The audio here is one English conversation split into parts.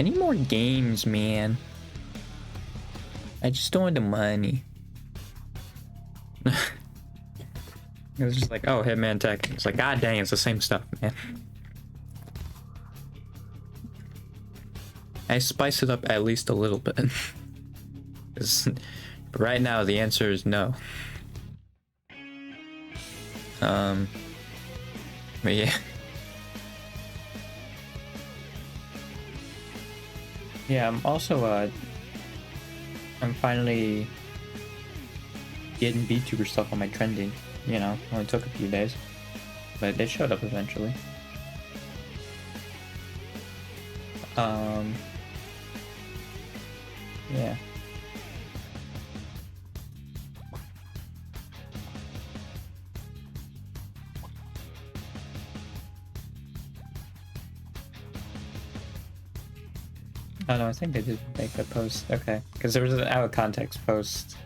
I need more games, man. I just don't want the money. It was just like, oh, Hitman Tech. It's like, god dang, it's the same stuff, man. I spice it up at least a little bit. But right now, the answer is no. But yeah. Yeah, I'm also, I'm finally getting VTuber stuff on my trending. You know, only took a few days, but they showed up eventually. Yeah. Oh no, I think they did make a post. Okay, because there was an out of context post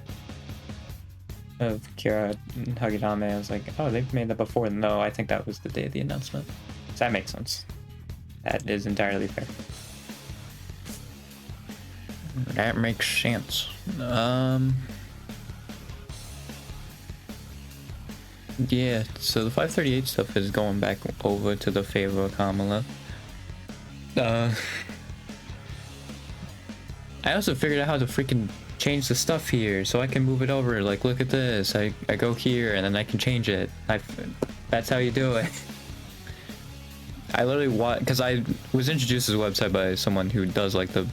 of Kira and Hagidame. I was like, oh, they've made that before. No, I think that was the day of the announcement. So that makes sense. That is entirely fair. That makes sense. Yeah, so the 538 stuff is going back over to the favor of Kamala. I also figured out how to freaking change the stuff here, so I can move it over. Like, look at this. I go here, and then I can change it. That's how you do it. I literally because I was introduced to this website by someone who does like the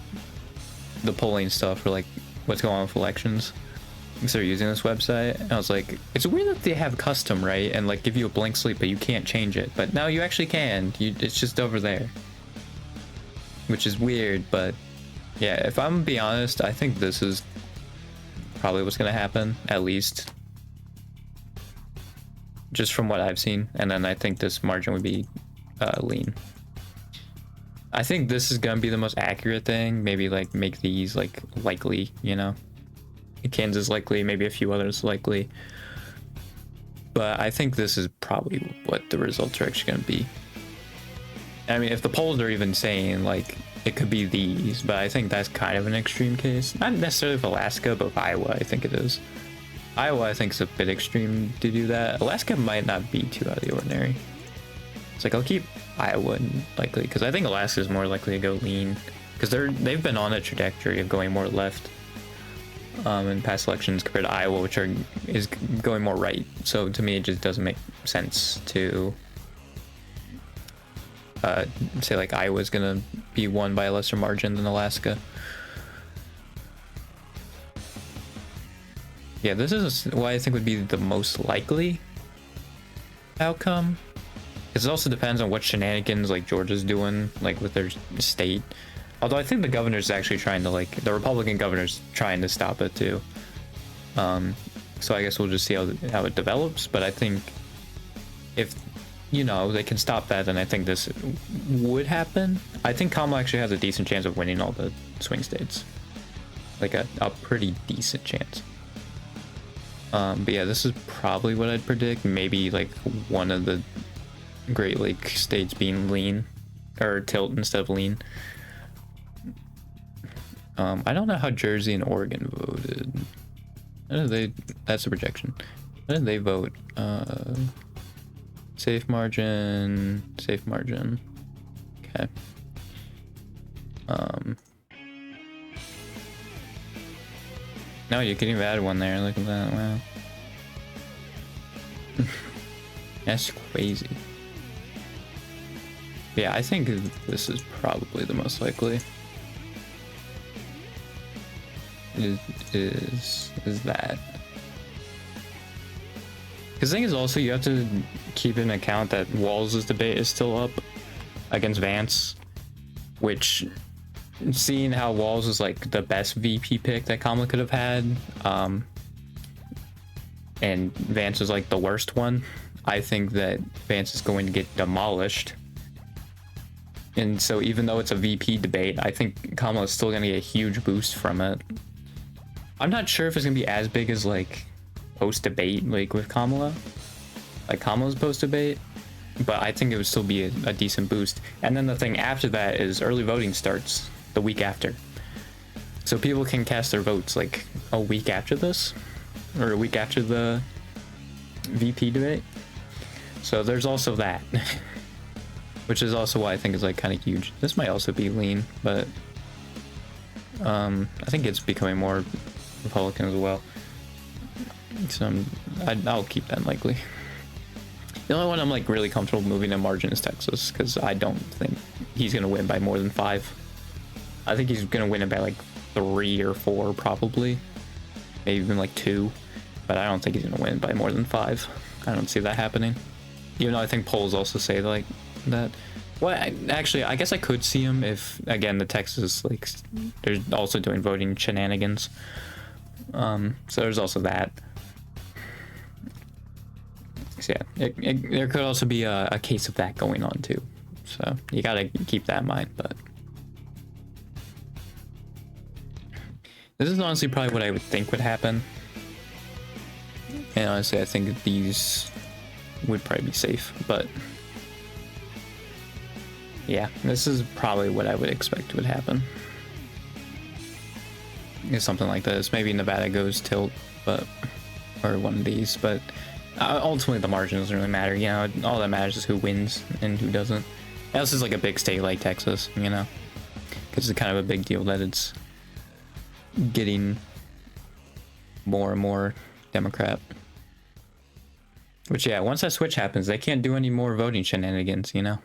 polling stuff for like what's going on with elections. So they're using this website, and I was like, it's weird that they have custom, right? And like give you a blank slate, but you can't change it. But now you actually can. It's just over there, which is weird, but. Yeah, if I'm gonna be honest, I think this is probably what's gonna happen, at least. Just from what I've seen. And then I think this margin would be lean. I think this is gonna be the most accurate thing. Maybe like make these like likely, you know? Kansas likely, maybe a few others likely. But I think this is probably what the results are actually gonna be. I mean, if the polls are even saying like it could be these, but I think that's kind of an extreme case. Not necessarily with Alaska, but with Iowa, I think it is. Iowa, I think, is a bit extreme to do that. Alaska might not be too out of the ordinary. It's like, I'll keep Iowa likely, because I think Alaska is more likely to go lean, because they've been on a trajectory of going more left in past elections compared to Iowa, which is going more right. So to me, it just doesn't make sense to say like Iowa's gonna be won by a lesser margin than Alaska. Yeah, this is what I think would be the most likely outcome. Because it also depends on what shenanigans like Georgia's doing, like with their state. Although I think the governor's actually trying to the Republican governor's trying to stop it too. So I guess we'll just see how it develops. But I think if you know, they can stop that, and I think this would happen. I think Kamala actually has a decent chance of winning all the swing states. Like a pretty decent chance. But yeah, this is probably what I'd predict. Maybe like one of the Great Lake states being lean, or tilt instead of lean. I don't know how Jersey and Oregon voted. That's a projection. How did they vote? Safe margin. Okay. No, you can even add one there. Look at that. Wow. That's crazy. Yeah, I think this is probably the most likely. Is that. Because the thing is also, you have to keep in account that Walz' debate is still up against Vance, which, seeing how Walz was like the best VP pick that Kamala could have had, and Vance was like the worst one, I think that Vance is going to get demolished. And so even though it's a VP debate, I think Kamala is still going to get a huge boost from it. I'm not sure if it's going to be as big as like post-debate, like with Kamala, like Kamala's post-debate, but I think it would still be a decent boost. And then the thing after that is early voting starts the week after. So people can cast their votes like a week after this, or a week after the VP debate. So there's also that, which is also why I think is like kind of huge. This might also be lean, but I think it's becoming more Republican as well. So I'll keep that likely. The only one I'm like really comfortable moving in margin is Texas, because I don't think he's gonna win by more than 5. I think he's gonna win it by like 3 or 4 probably, maybe even like 2, but I don't think he's gonna win by more than 5. I don't see that happening, even though I think polls also say like that. Well, actually, I guess I could see him if, again, the Texas, like, they're also doing voting shenanigans. So there's also that. So yeah, there could also be a case of that going on too. So you gotta keep that in mind. But this is honestly probably what I would think would happen. And honestly, I think these would probably be safe, but yeah, this is probably what I would expect would happen. It's something like this. Maybe Nevada goes tilt, but, or one of these, but ultimately the margin doesn't really matter. You know, all that matters is who wins and who doesn't. And this is like a big state like Texas, you know, because it's kind of a big deal that it's getting more and more Democrat. Which, yeah, once that switch happens, they can't do any more voting shenanigans, you know.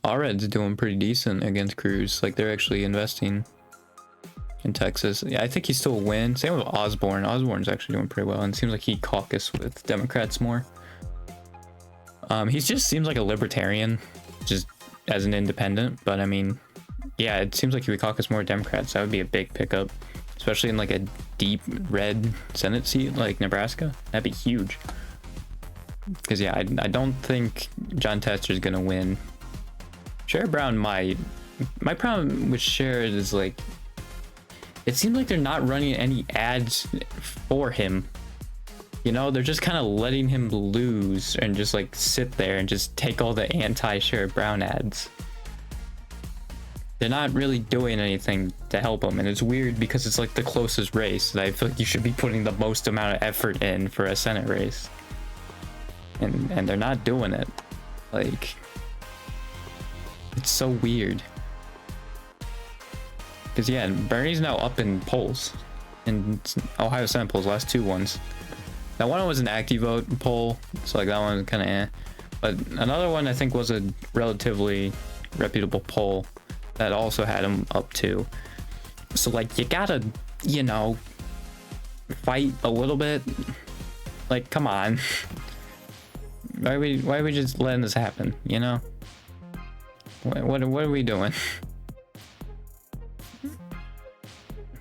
Allred's doing pretty decent against Cruz. Like, they're actually investing in Texas. Yeah, I think he still will win. Same with Osborne. Osborne's actually doing pretty well, and it seems like he caucused with Democrats more. He just seems like a libertarian, just as an independent. But I mean, yeah, it seems like he would caucus more Democrats. That would be a big pickup, especially in like a deep red Senate seat like Nebraska. That'd be huge. Because yeah, I don't think Jon Tester's gonna win. Sherrod Brown might. My problem with Sherrod is like, it seems like they're not running any ads for him. You know, they're just kind of letting him lose and just like sit there and just take all the anti-Sherrod Brown ads. They're not really doing anything to help him, and it's weird because it's like the closest race that I feel like you should be putting the most amount of effort in for a Senate race. And they're not doing it. Like, it's so weird. Because yeah, Bernie's now up in polls, in Ohio Senate polls, last 2 ones. That one was an ActiVote poll, so like that one was kind of eh. But another one I think was a relatively reputable poll that also had him up too. So like, you gotta, you know, fight a little bit. Like, come on. Why are we just letting this happen, you know? What are we doing?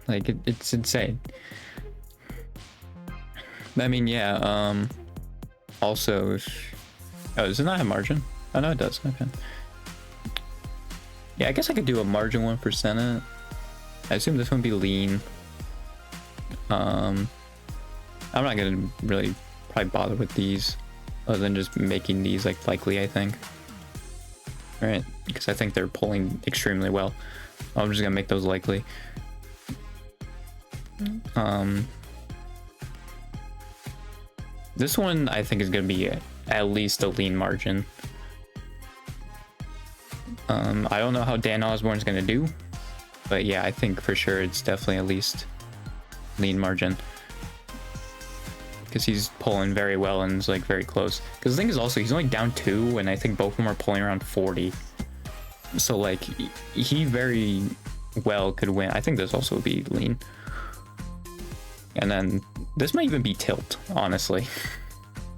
Like, it's insane. I mean, yeah, also, oh, does it not have margin? Oh, no, it does. Okay. Yeah, I guess I could do a margin one for Senate. I assume this one would be lean. I'm not gonna really probably bother with these, other than just making these like likely, I think. All right, because I think they're pulling extremely well. I'm just gonna make those likely. This one I think is gonna be at least a lean margin. I don't know how Dan Osborne's gonna do, but yeah, I think for sure it's definitely at least lean margin, because he's pulling very well and is like very close. Because the thing is also, he's only down 2, and I think both of them are pulling around 40. So like, he very well could win. I think this also would be lean. And then this might even be tilt, honestly.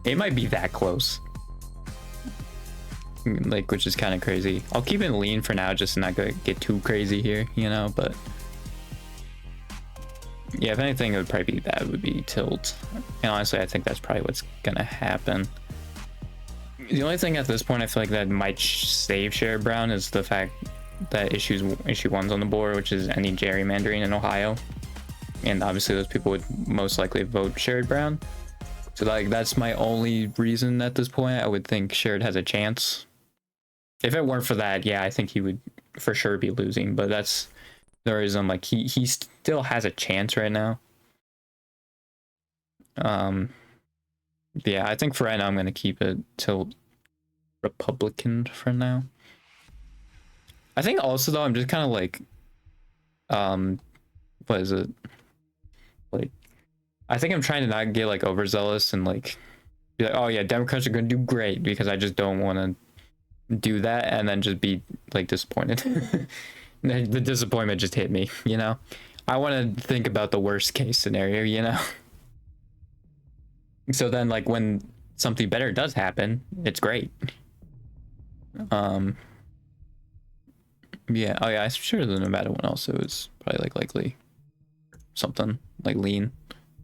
It might be that close. Like, which is kind of crazy. I'll keep it lean for now, just to not get too crazy here, you know, but yeah, if anything, it would probably be that, it would be tilt. And honestly, I think that's probably what's gonna happen. The only thing at this point I feel like that might save Sherrod Brown is the fact that issue 1's on the board, which is any gerrymandering in Ohio. And obviously those people would most likely vote Sherrod Brown. So like, that's my only reason at this point. I would think Sherrod has a chance. If it weren't for that, yeah, I think he would for sure be losing, but that's the reason. Like he still has a chance right now. Yeah, I think for right now I'm gonna keep it till Republican for now. I think also though I'm just kind of like, what is it? Like, I think I'm trying to not get like overzealous and like be like, oh yeah, Democrats are gonna do great, because I just don't want to do that and then just be like disappointed. The disappointment just hit me, you know. I want to think about the worst case scenario, you know. So then like when something better does happen, it's great. Yeah, oh yeah, I'm sure the Nevada one also is probably like likely something like lean,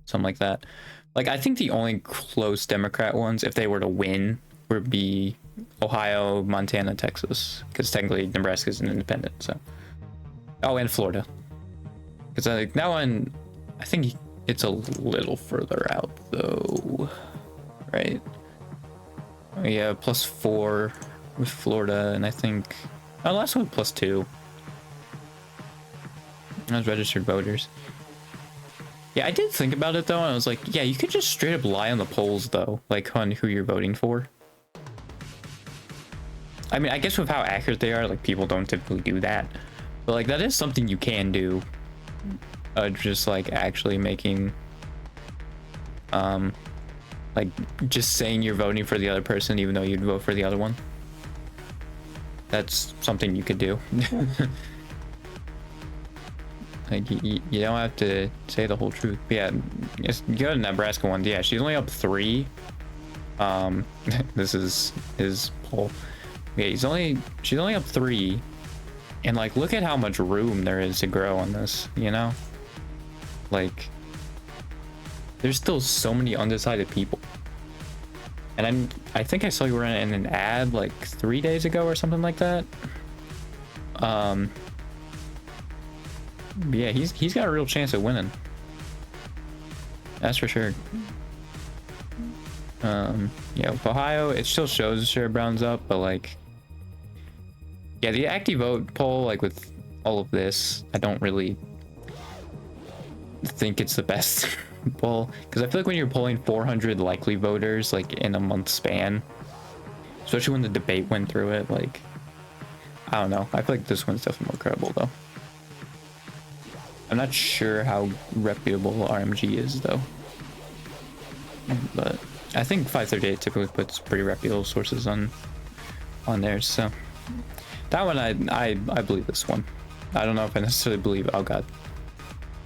something like that. Like I think the only close Democrat ones, if they were to win, would be Ohio, Montana, Texas, because technically Nebraska is an independent. So, oh, and Florida, because like that one, I think it's a little further out though, right? Oh, yeah, +4 with Florida, and I think last one +2. Those registered voters. Yeah, I did think about it though, and I was like, yeah, you could just straight up lie on the polls though, like on who you're voting for. I mean, I guess with how accurate they are, like people don't typically do that, but like that is something you can do. Just like actually making, like just saying you're voting for the other person even though you'd vote for the other one. That's something you could do. Like you don't have to say the whole truth. But yeah, you go to Nebraska one. Yeah, she's only up 3. This is his poll. Yeah, she's only up 3, and like look at how much room there is to grow on this. You know, like there's still so many undecided people. And I think I saw you were in an ad like 3 days ago or something like that. Yeah, he's got a real chance of winning. That's for sure. Yeah, with Ohio, it still shows Sherrod Brown's up, but like, yeah, the active vote poll, like with all of this, I don't really think it's the best poll, because I feel like when you're polling 400 likely voters like in a month span, especially when the debate went through it, like, I don't know. I feel like this one's definitely more credible though. I'm not sure how reputable RMG is though, but I think 538 typically puts pretty reputable sources on there. So that one, I believe this one. I don't know if I necessarily believe. Oh god,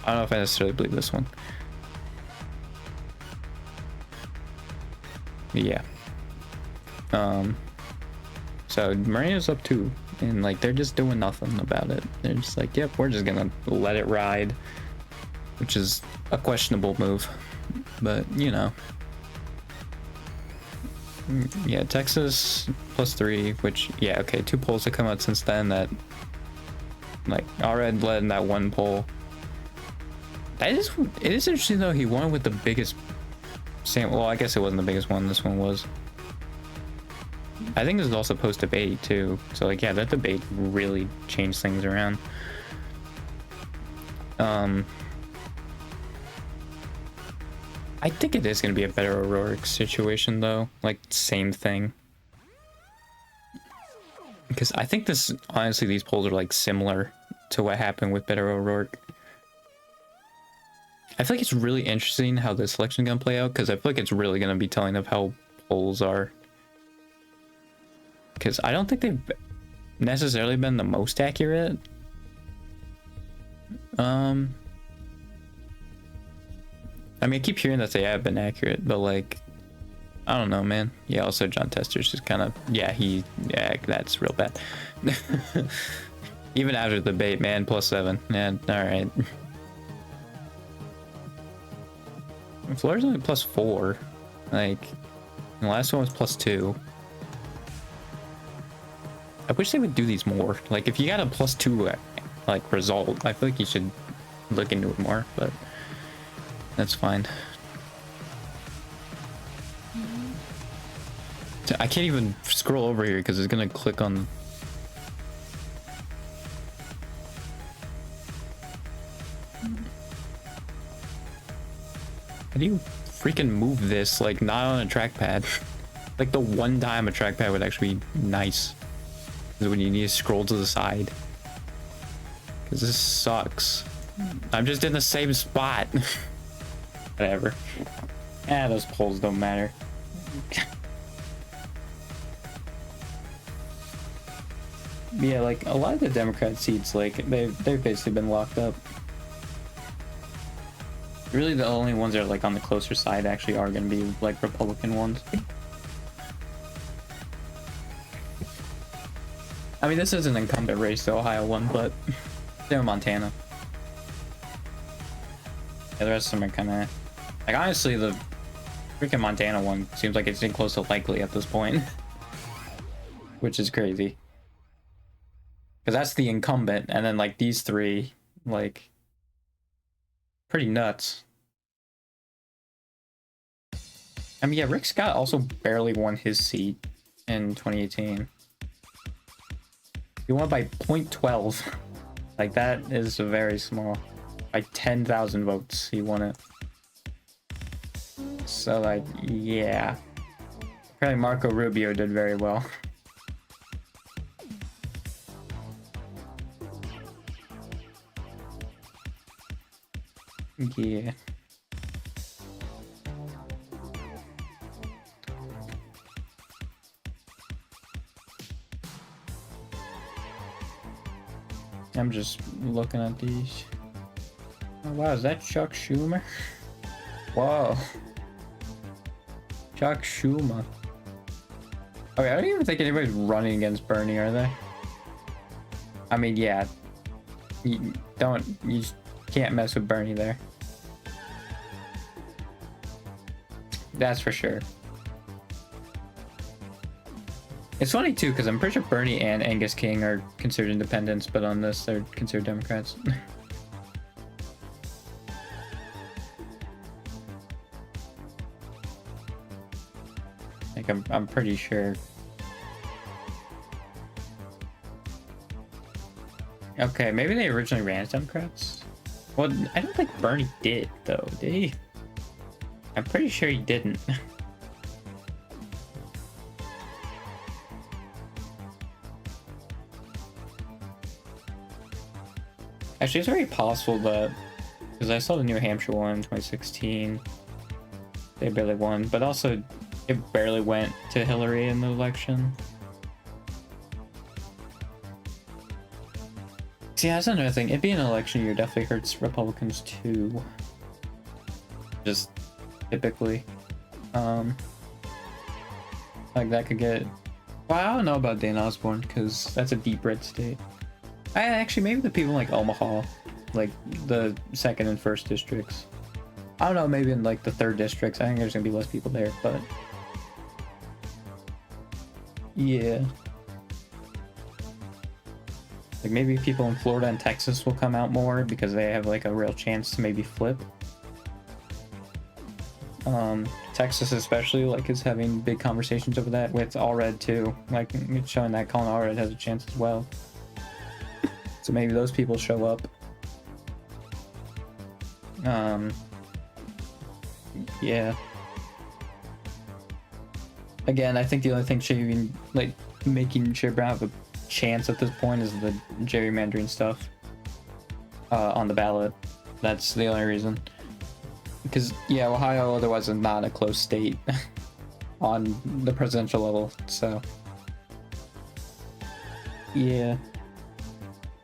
I don't know if I necessarily believe this one. But yeah. So Marina's up 2. And like they're just doing nothing about it. They're just like, yep, we're just gonna let it ride, which is a questionable move, but you know. Yeah, Texas +3, which, yeah, okay, 2 polls have come out since then that like already led in that one poll. It is interesting though, he won with the biggest sample. Well, I guess it wasn't the biggest one, this one was. I think this is also post debate too, so like, yeah, that debate really changed things around. I think it is going to be a Beto O'Rourke situation though, like same thing, because I think this, honestly, these polls are like similar to what happened with Beto O'Rourke. I feel like it's really interesting how this election is going to play out, because I feel like it's really going to be telling of how polls are. Because I don't think they've necessarily been the most accurate. I mean, I keep hearing that they have been accurate, but like, I don't know, man. Yeah, also John Tester's just kind of, yeah, that's real bad. Even after the debate, man, +7. Yeah, all right. Florida's only +4. Like, the last one was +2. I wish they would do these more. Like, if you got a +2 like result, I feel like you should look into it more, but that's fine. I can't even scroll over here because it's gonna click on. How do you freaking move this, like, not on a trackpad? Like, the one time a trackpad would actually be nice is when you need to scroll to the side. Because this sucks. I'm just in the same spot. Whatever. Those polls don't matter. Yeah, like, a lot of the Democrat seats, like, they've basically been locked up. Really, the only ones that are, like, on the closer side actually are going to be, like, Republican ones. I mean, this is an incumbent race, the Ohio one, but they're Montana. Yeah, the rest of them are kind of... Like, honestly, the freaking Montana one seems like it's getting close to likely at this point. Which is crazy. Because that's the incumbent, and then, like, these three, like... Pretty nuts. I mean, yeah, Rick Scott also barely won his seat in 2018. He won by 0.12. Like, that is very small. By 10,000 votes, he won it. So, like, yeah. Apparently Marco Rubio did very well. Yeah. I'm just looking at these. Oh, wow, is that Chuck Schumer? Whoa. Chuck Schumer. Okay, I don't even think anybody's running against Bernie, are they? I mean, yeah. You can't mess with Bernie there. That's for sure. It's funny too, because I'm pretty sure Bernie and Angus King are considered independents, but on this they're considered Democrats. Like, I'm pretty sure. Okay, maybe they originally ran as Democrats. Well, I don't think Bernie did, though, did he? I'm pretty sure he didn't. Actually, it's very possible that, because I saw the New Hampshire one in 2016, they barely won, but also it barely went to Hillary in the election. See, that's another thing. It being an election year definitely hurts Republicans too. Just typically. Like, that could get... Well, I don't know about Dana Osborne, because that's a deep red state. Actually, maybe the people in, like, Omaha, like the 2nd and 1st districts. I don't know, maybe in, like, the 3rd districts. I think there's gonna be less people there, but... Yeah. Like, maybe people in Florida and Texas will come out more because they have, like, a real chance to maybe flip. Texas especially, like, is having big conversations over that with Allred too. Like, it's showing that Colin Allred has a chance as well. So maybe those people show up. Yeah. Again, I think the only thing shaving, like, making sure Brown have a chance at this point is the gerrymandering stuff on the ballot. That's the only reason. Because, yeah, Ohio otherwise is not a close state on the presidential level, so... Yeah.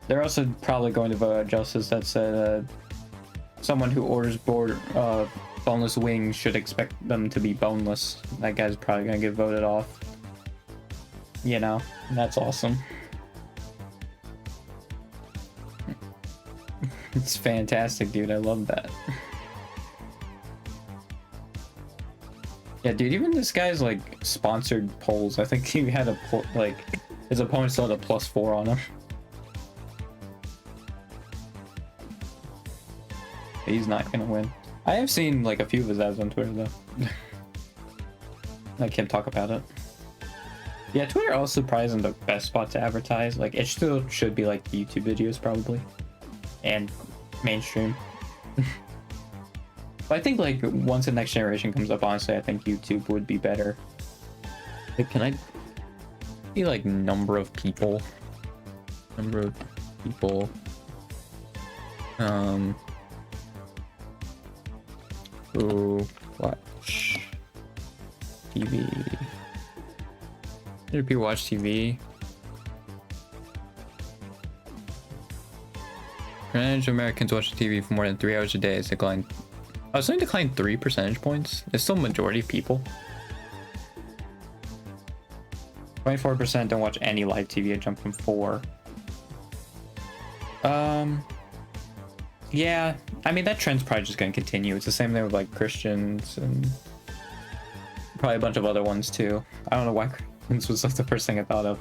They're also probably going to vote out justice that said someone who orders boneless wings should expect them to be boneless. That guy's probably going to get voted off. You know, that's awesome. It's fantastic, dude. I love that. Yeah, dude, even this guy's, like, sponsored polls. I think he had like, his opponent still had a +4 on him. He's not gonna win. I have seen, like, a few of his ads on Twitter, though. I can't talk about it. Yeah, Twitter also probably isn't the best spot to advertise. Like, it still should be, like, YouTube videos, probably. And mainstream. But I think like once the next generation comes up, honestly, I think YouTube would be better. Like, can I see like number of people? Number of people. Who watch TV? Do people watch TV? Percentage of Americans watch TV for more than 3 hours a day is declined. I was only declined 3 percentage points. It's still majority of people. 24% don't watch any live TV. I jumped from 4. Yeah, I mean that trend's probably just gonna continue. It's the same thing with like Christians and probably a bunch of other ones too. I don't know why Christians was like the first thing I thought of,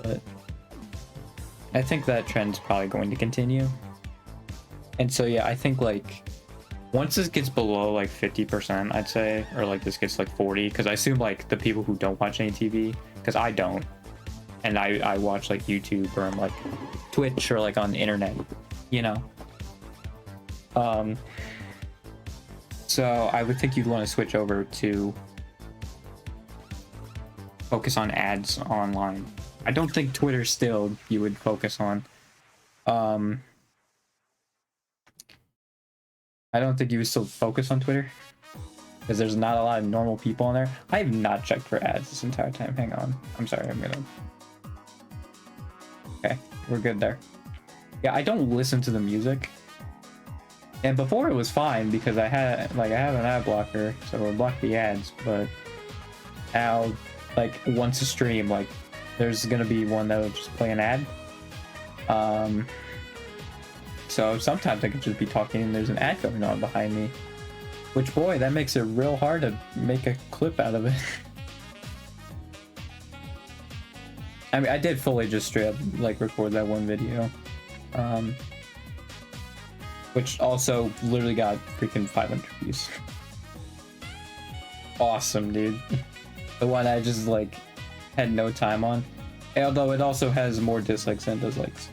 but I think that trend's probably going to continue. And so yeah, I think like once this gets below like 50%, I'd say, or like this gets like 40, because I assume like the people who don't watch any TV, because I don't, and I watch like YouTube or on like Twitch or like on the internet, you know. So I would think you'd want to switch over to focus on ads online. I don't think Twitter still you would focus on. I don't think you would still focus on Twitter because there's not a lot of normal people on there. I have not checked for ads this entire time. Hang on. I'm sorry. Okay, we're good there. Yeah, I don't listen to the music. And before it was fine because I have an ad blocker, so it would block the ads. But now, like once a stream, like there's gonna be one that will just play an ad. So sometimes I could just be talking and there's an ad going on behind me, which boy, that makes it real hard to make a clip out of it. I mean, I did fully just straight up like record that one video. Which also literally got freaking 500 views. Awesome, dude. The one I just like had no time on. Although it also has more dislikes than dislikes.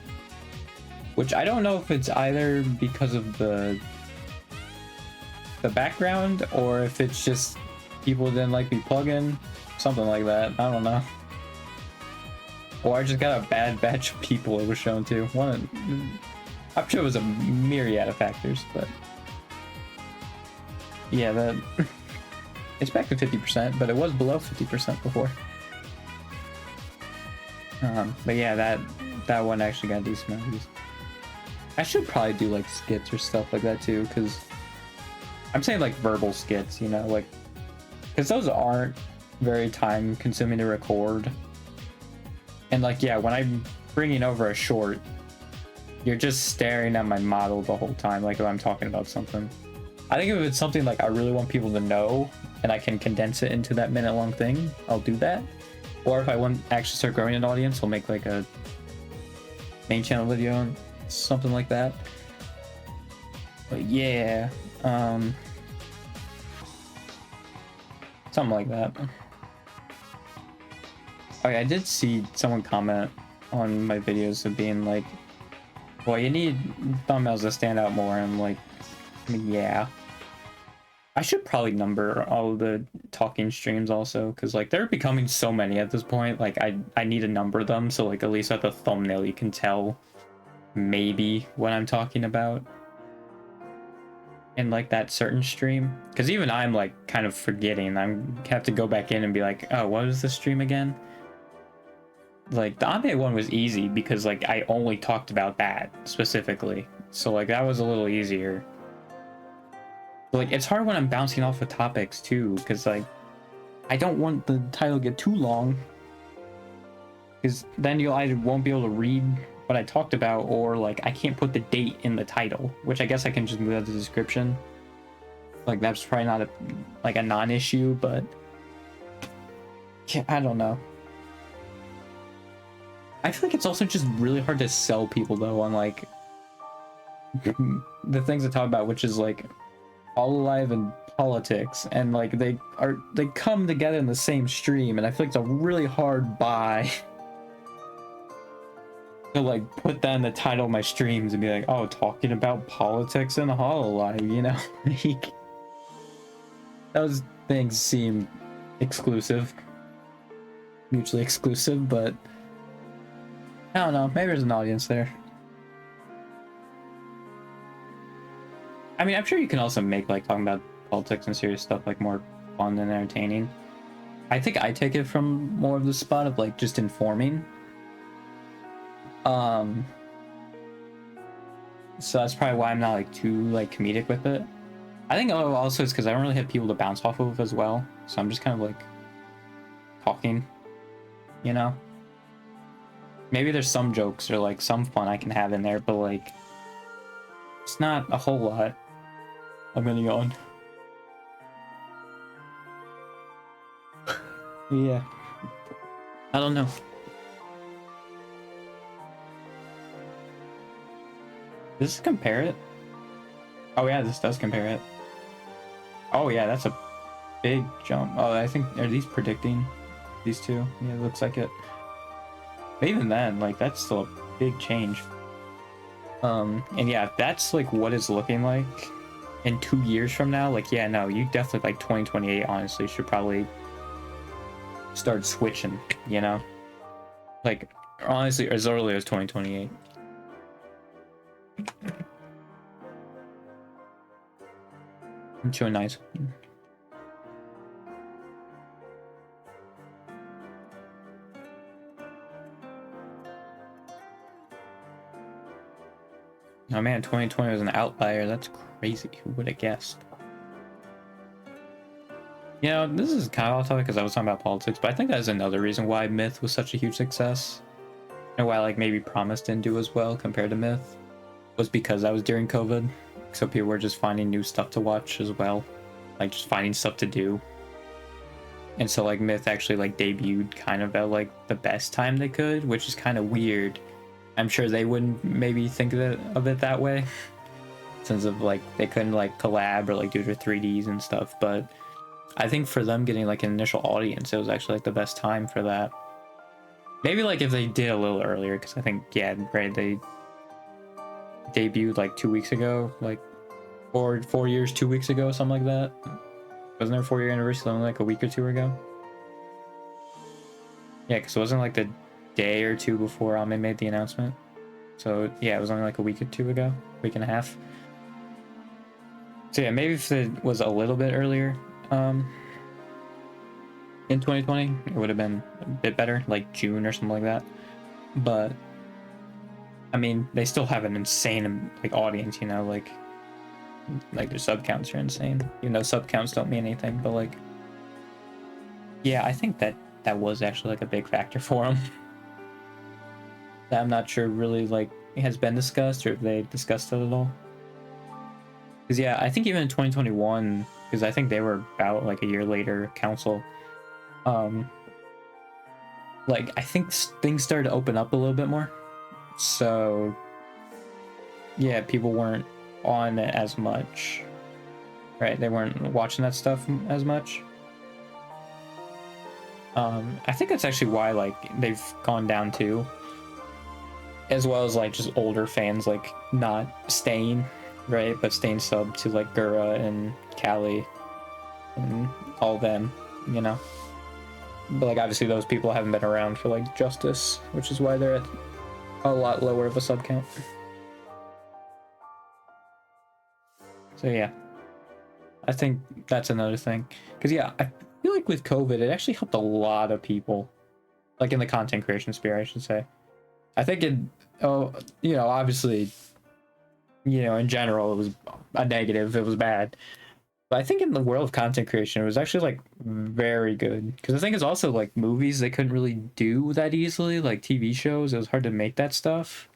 Which I don't know if it's either because of the background or if it's just people didn't like me plugin. Something like that. I don't know. Or I just got a bad batch of people it was shown to. I'm sure it was a myriad of factors, but yeah, it's back to 50%, but it was below 50% before. But yeah, that one actually got a decent amount of views. I should probably do like skits or stuff like that too, because I'm saying like verbal skits, you know, like because those aren't very time consuming to record. And like, yeah, when I'm bringing over a short, you're just staring at my model the whole time, like if I'm talking about something. I think if it's something like I really want people to know and I can condense it into that minute-long thing, I'll do that. Or if I want to actually start growing an audience, I'll make like a main channel video, something like that. But yeah, something like that. Okay, I did see someone comment on my videos of being like, well, you need thumbnails to stand out more. And I'm like, yeah. I should probably number all the talking streams also, because like they're becoming so many at this point. Like I need to number them, so like at least at the thumbnail you can tell maybe what I'm talking about in like that certain stream. Because even I'm like kind of forgetting. I have to go back in and be like, oh, what was the stream again? Like the Ame one was easy because like I only talked about that specifically, so like that was a little easier. But, like it's hard when I'm bouncing off of topics too, because like I don't want the title to get too long, because then you'll either won't be able to read what I talked about, or like I can't put the date in the title, which I guess I can just move out the description. Like that's probably not a non-issue, but yeah, I don't know. I feel like it's also just really hard to sell people though on like the things I talk about, which is like all alive and politics, and like they come together in the same stream, and I feel like it's a really hard buy. to like put that in the title of my streams and be like, oh, talking about politics in Hololive, you know? Like, those things seem exclusive, mutually exclusive, but I don't know, maybe there's an audience there. I mean, I'm sure you can also make like talking about politics and serious stuff like more fun and entertaining. I think I take it from more of the spot of like just informing. So that's probably why I'm not like too like comedic with it. I think also it's because I don't really have people to bounce off of as well, so I'm just kind of like talking, you know. Maybe there's some jokes or like some fun I can have in there, but like it's not a whole lot. I'm gonna yawn. Yeah. I don't know. Does this compare it? Oh yeah, this does compare it. Oh yeah, that's a big jump. Oh, I think, are these predicting these two? Yeah, it looks like it. But even then, like, that's still a big change. And yeah, if that's like what it's looking like in 2 years from now, like, yeah, no, you definitely, like, 2028 honestly should probably start switching, you know? Like, honestly, as early as 2028. I'm chewing nice. Oh man, 2020 was an outlier. That's crazy. Who would have guessed? You know, this is kind of off topic because I was talking about politics, but I think that's another reason why Myth was such a huge success. And why, like, maybe Promise didn't do as well compared to Myth was because that was during COVID. So people were just finding new stuff to watch as well. Like, just finding stuff to do. And so, like, Myth actually, like, debuted kind of at, like, the best time they could, which is kind of weird. I'm sure they wouldn't maybe think of it that way, since of like they couldn't like collab or like do their 3Ds and stuff. But I think for them getting like an initial audience, it was actually like the best time for that. Maybe like if they did a little earlier, because I think, yeah, right, they debuted like 2 weeks ago, like 4 years 2 weeks ago, something like that. Wasn't there a 4-year anniversary only like a week or two ago? Yeah, because it wasn't like the day or two before Ame made the announcement. So yeah, it was only like a week or two ago, week and a half. So yeah, maybe if it was a little bit earlier in 2020, it would have been a bit better, like June or something like that. But I mean, they still have an insane like audience, you know, like their sub counts are insane. Even though sub counts don't mean anything, but like, yeah, I think that was actually like a big factor for them. That I'm not sure really like has been discussed or if they discussed it at all. Because yeah, I think even in 2021, because I think they were about like a year later council, like I think things started to open up a little bit more. So yeah, people weren't on it as much, right? They weren't watching that stuff as much. I think that's actually why like they've gone down too, as well as like just older fans like not staying, right, but staying sub to like Gura and Callie and all them, you know. But like obviously those people haven't been around for like Justice, which is why they're at a lot lower of a sub count. So yeah, I think that's another thing. Because yeah, I feel like with COVID, it actually helped a lot of people, like in the content creation sphere, I should say. I think it, you know, obviously, you know, in general, it was a negative. It was bad. But I think in the world of content creation, it was actually like very good. Because the thing is also like movies, they couldn't really do that easily. Like TV shows, it was hard to make that stuff.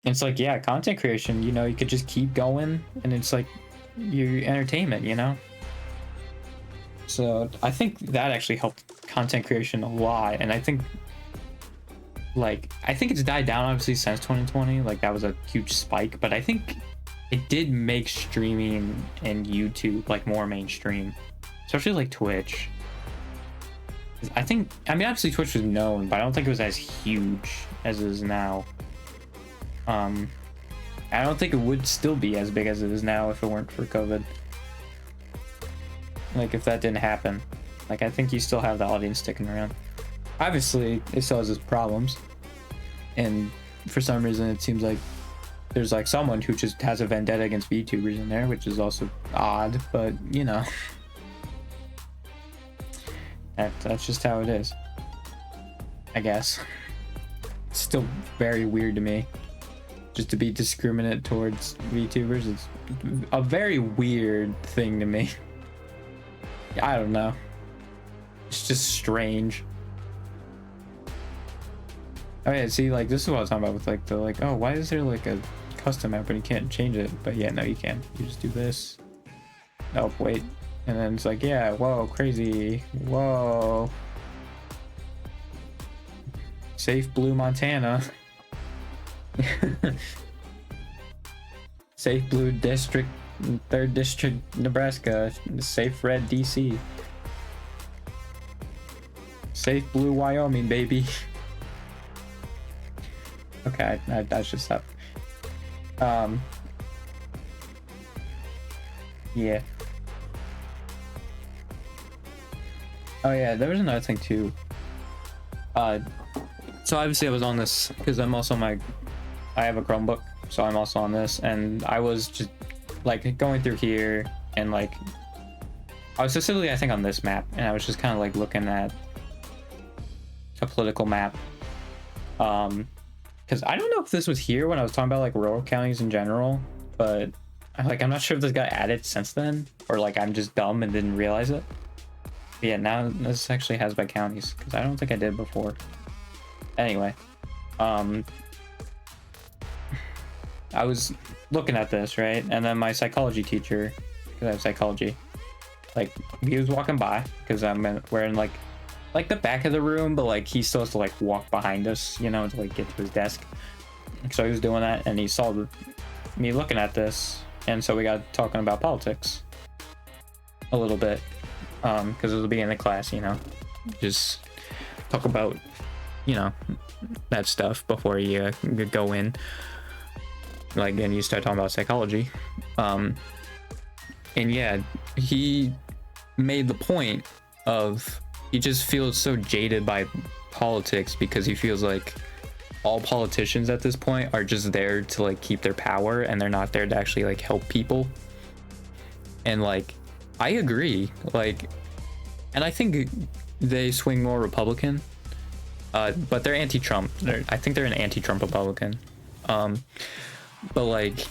And it's like, yeah, content creation, you know, you could just keep going and it's like your entertainment, you know? So I think that actually helped content creation a lot. And I think it's died down obviously since 2020. Like that was a huge spike, but I think it did make streaming and YouTube like more mainstream, especially like Twitch. I mean, obviously Twitch was known, but I don't think it was as huge as it is now. I don't think it would still be as big as it is now if it weren't for COVID. Like, if that didn't happen. Like, I think you still have the audience sticking around. Obviously, it still has its problems. And for some reason, it seems like there's like someone who just has a vendetta against VTubers in there, which is also odd, but you know. That's just how it is, I guess. It's still very weird to me. Just to be discriminate towards VTubers, it's a very weird thing to me. I don't know. It's just strange. Oh yeah, see, like, this is what I was talking about with like the like, oh, why is there like a custom map and you can't change it? But yeah, no, you can. You just do this. Oh, wait. And then it's like, yeah, whoa, crazy. Whoa. Safe Blue Montana. Safe Blue District, 3rd District, Nebraska. Safe Red DC. Safe Blue Wyoming, baby. Okay, I should stop. Yeah. Oh yeah, there was another thing too. So obviously I was on this because I'm also I have a Chromebook, so I'm also on this, and I was just like going through here and like I was specifically I think on this map, and I was just kind of like looking at a political map. Because I don't know if this was here when I was talking about like rural counties in general, but I'm not sure if this got added since then, or like I'm just dumb and didn't realize it. But yeah, now this actually has by counties, because I don't think I did before. Anyway, I was looking at this, right? And then my psychology teacher, because I have psychology, like he was walking by, because we're in like the back of the room, but like he still has to like walk behind us, you know, to like get to his desk. So he was doing that, and he saw me looking at this, and so we got talking about politics a little bit, because it was the beginning of the class, you know, just talk about, you know, that stuff before you go in, like, and you start talking about psychology. And yeah, he made the point of he just feels so jaded by politics because he feels like all politicians at this point are just there to like keep their power, and they're not there to actually like help people. And like I agree, like, and I think they swing more Republican, but they're anti-Trump. I think they're an anti-Trump Republican. But like,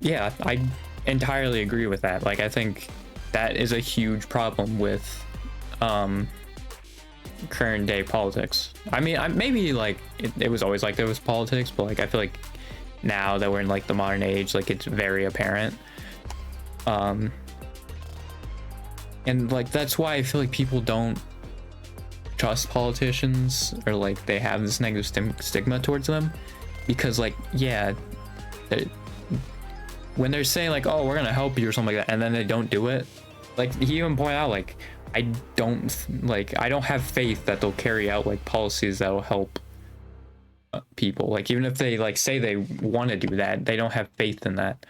yeah, I entirely agree with that. Like, I think that is a huge problem with current day politics. I mean, maybe like it was always like there was politics, but like I feel like now that we're in like the modern age, like it's very apparent. And like that's why I feel like people don't trust politicians, or like they have this negative stigma towards them, because like, yeah, when they're saying like, oh, we're gonna help you or something like that, and then they don't do it, like he even pointed out, like I don't have faith that they'll carry out like policies that will help people. Like even if they like say they want to do that, they don't have faith in that.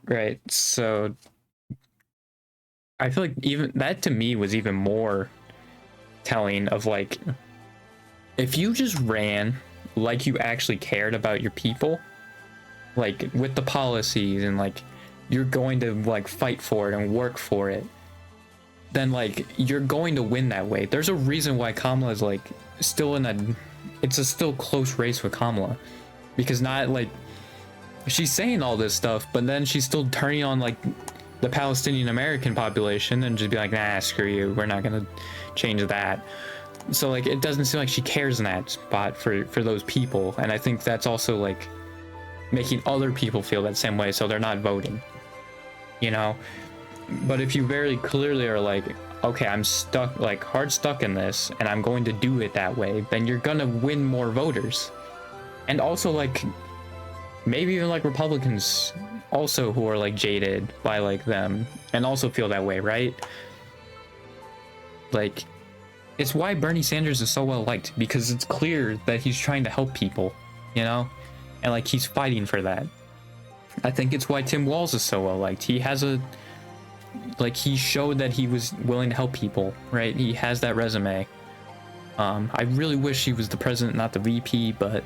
Right, so I feel like even that to me was even more telling of like, if you just ran like you actually cared about your people, like with the policies, and like you're going to like fight for it and work for it, then like you're going to win that way. There's a reason why Kamala is like still it's a still close race with Kamala, because not like she's saying all this stuff, but then she's still turning on like the Palestinian American population and just be like, nah, screw you, we're not gonna change that. So like it doesn't seem like she cares in that spot for those people, and I think that's also like making other people feel that same way, so they're not voting, you know. But if you very clearly are like, okay, I'm stuck, like hard stuck in this, and I'm going to do it that way, then you're gonna win more voters. And also like maybe even like Republicans also who are like jaded by like them and also feel that way, right? Like It's why Bernie Sanders is so well liked, because it's clear that he's trying to help people, you know, and like he's fighting for that. I think it's why Tim Walz is so well liked. He has he showed that he was willing to help people, right? He has that resume. I really wish he was the president, not the VP, but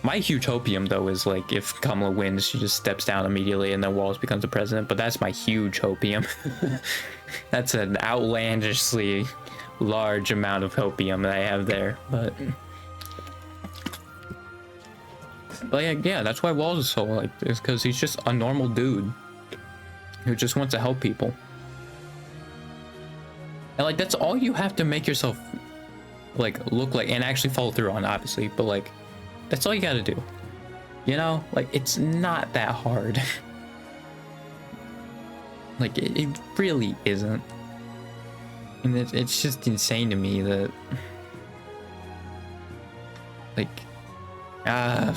my huge hopium though is like if Kamala wins, she just steps down immediately and then Walz becomes the president. But that's my huge hopium. That's an outlandishly large amount of hopium that I have there. But yeah, that's why Walz is so like, is because he's just a normal dude who just wants to help people. And like that's all you have to make yourself like look like and actually follow through on, obviously, but like that's all you gotta do, you know, like it's not that hard. Like it really isn't. And it's just insane to me that like I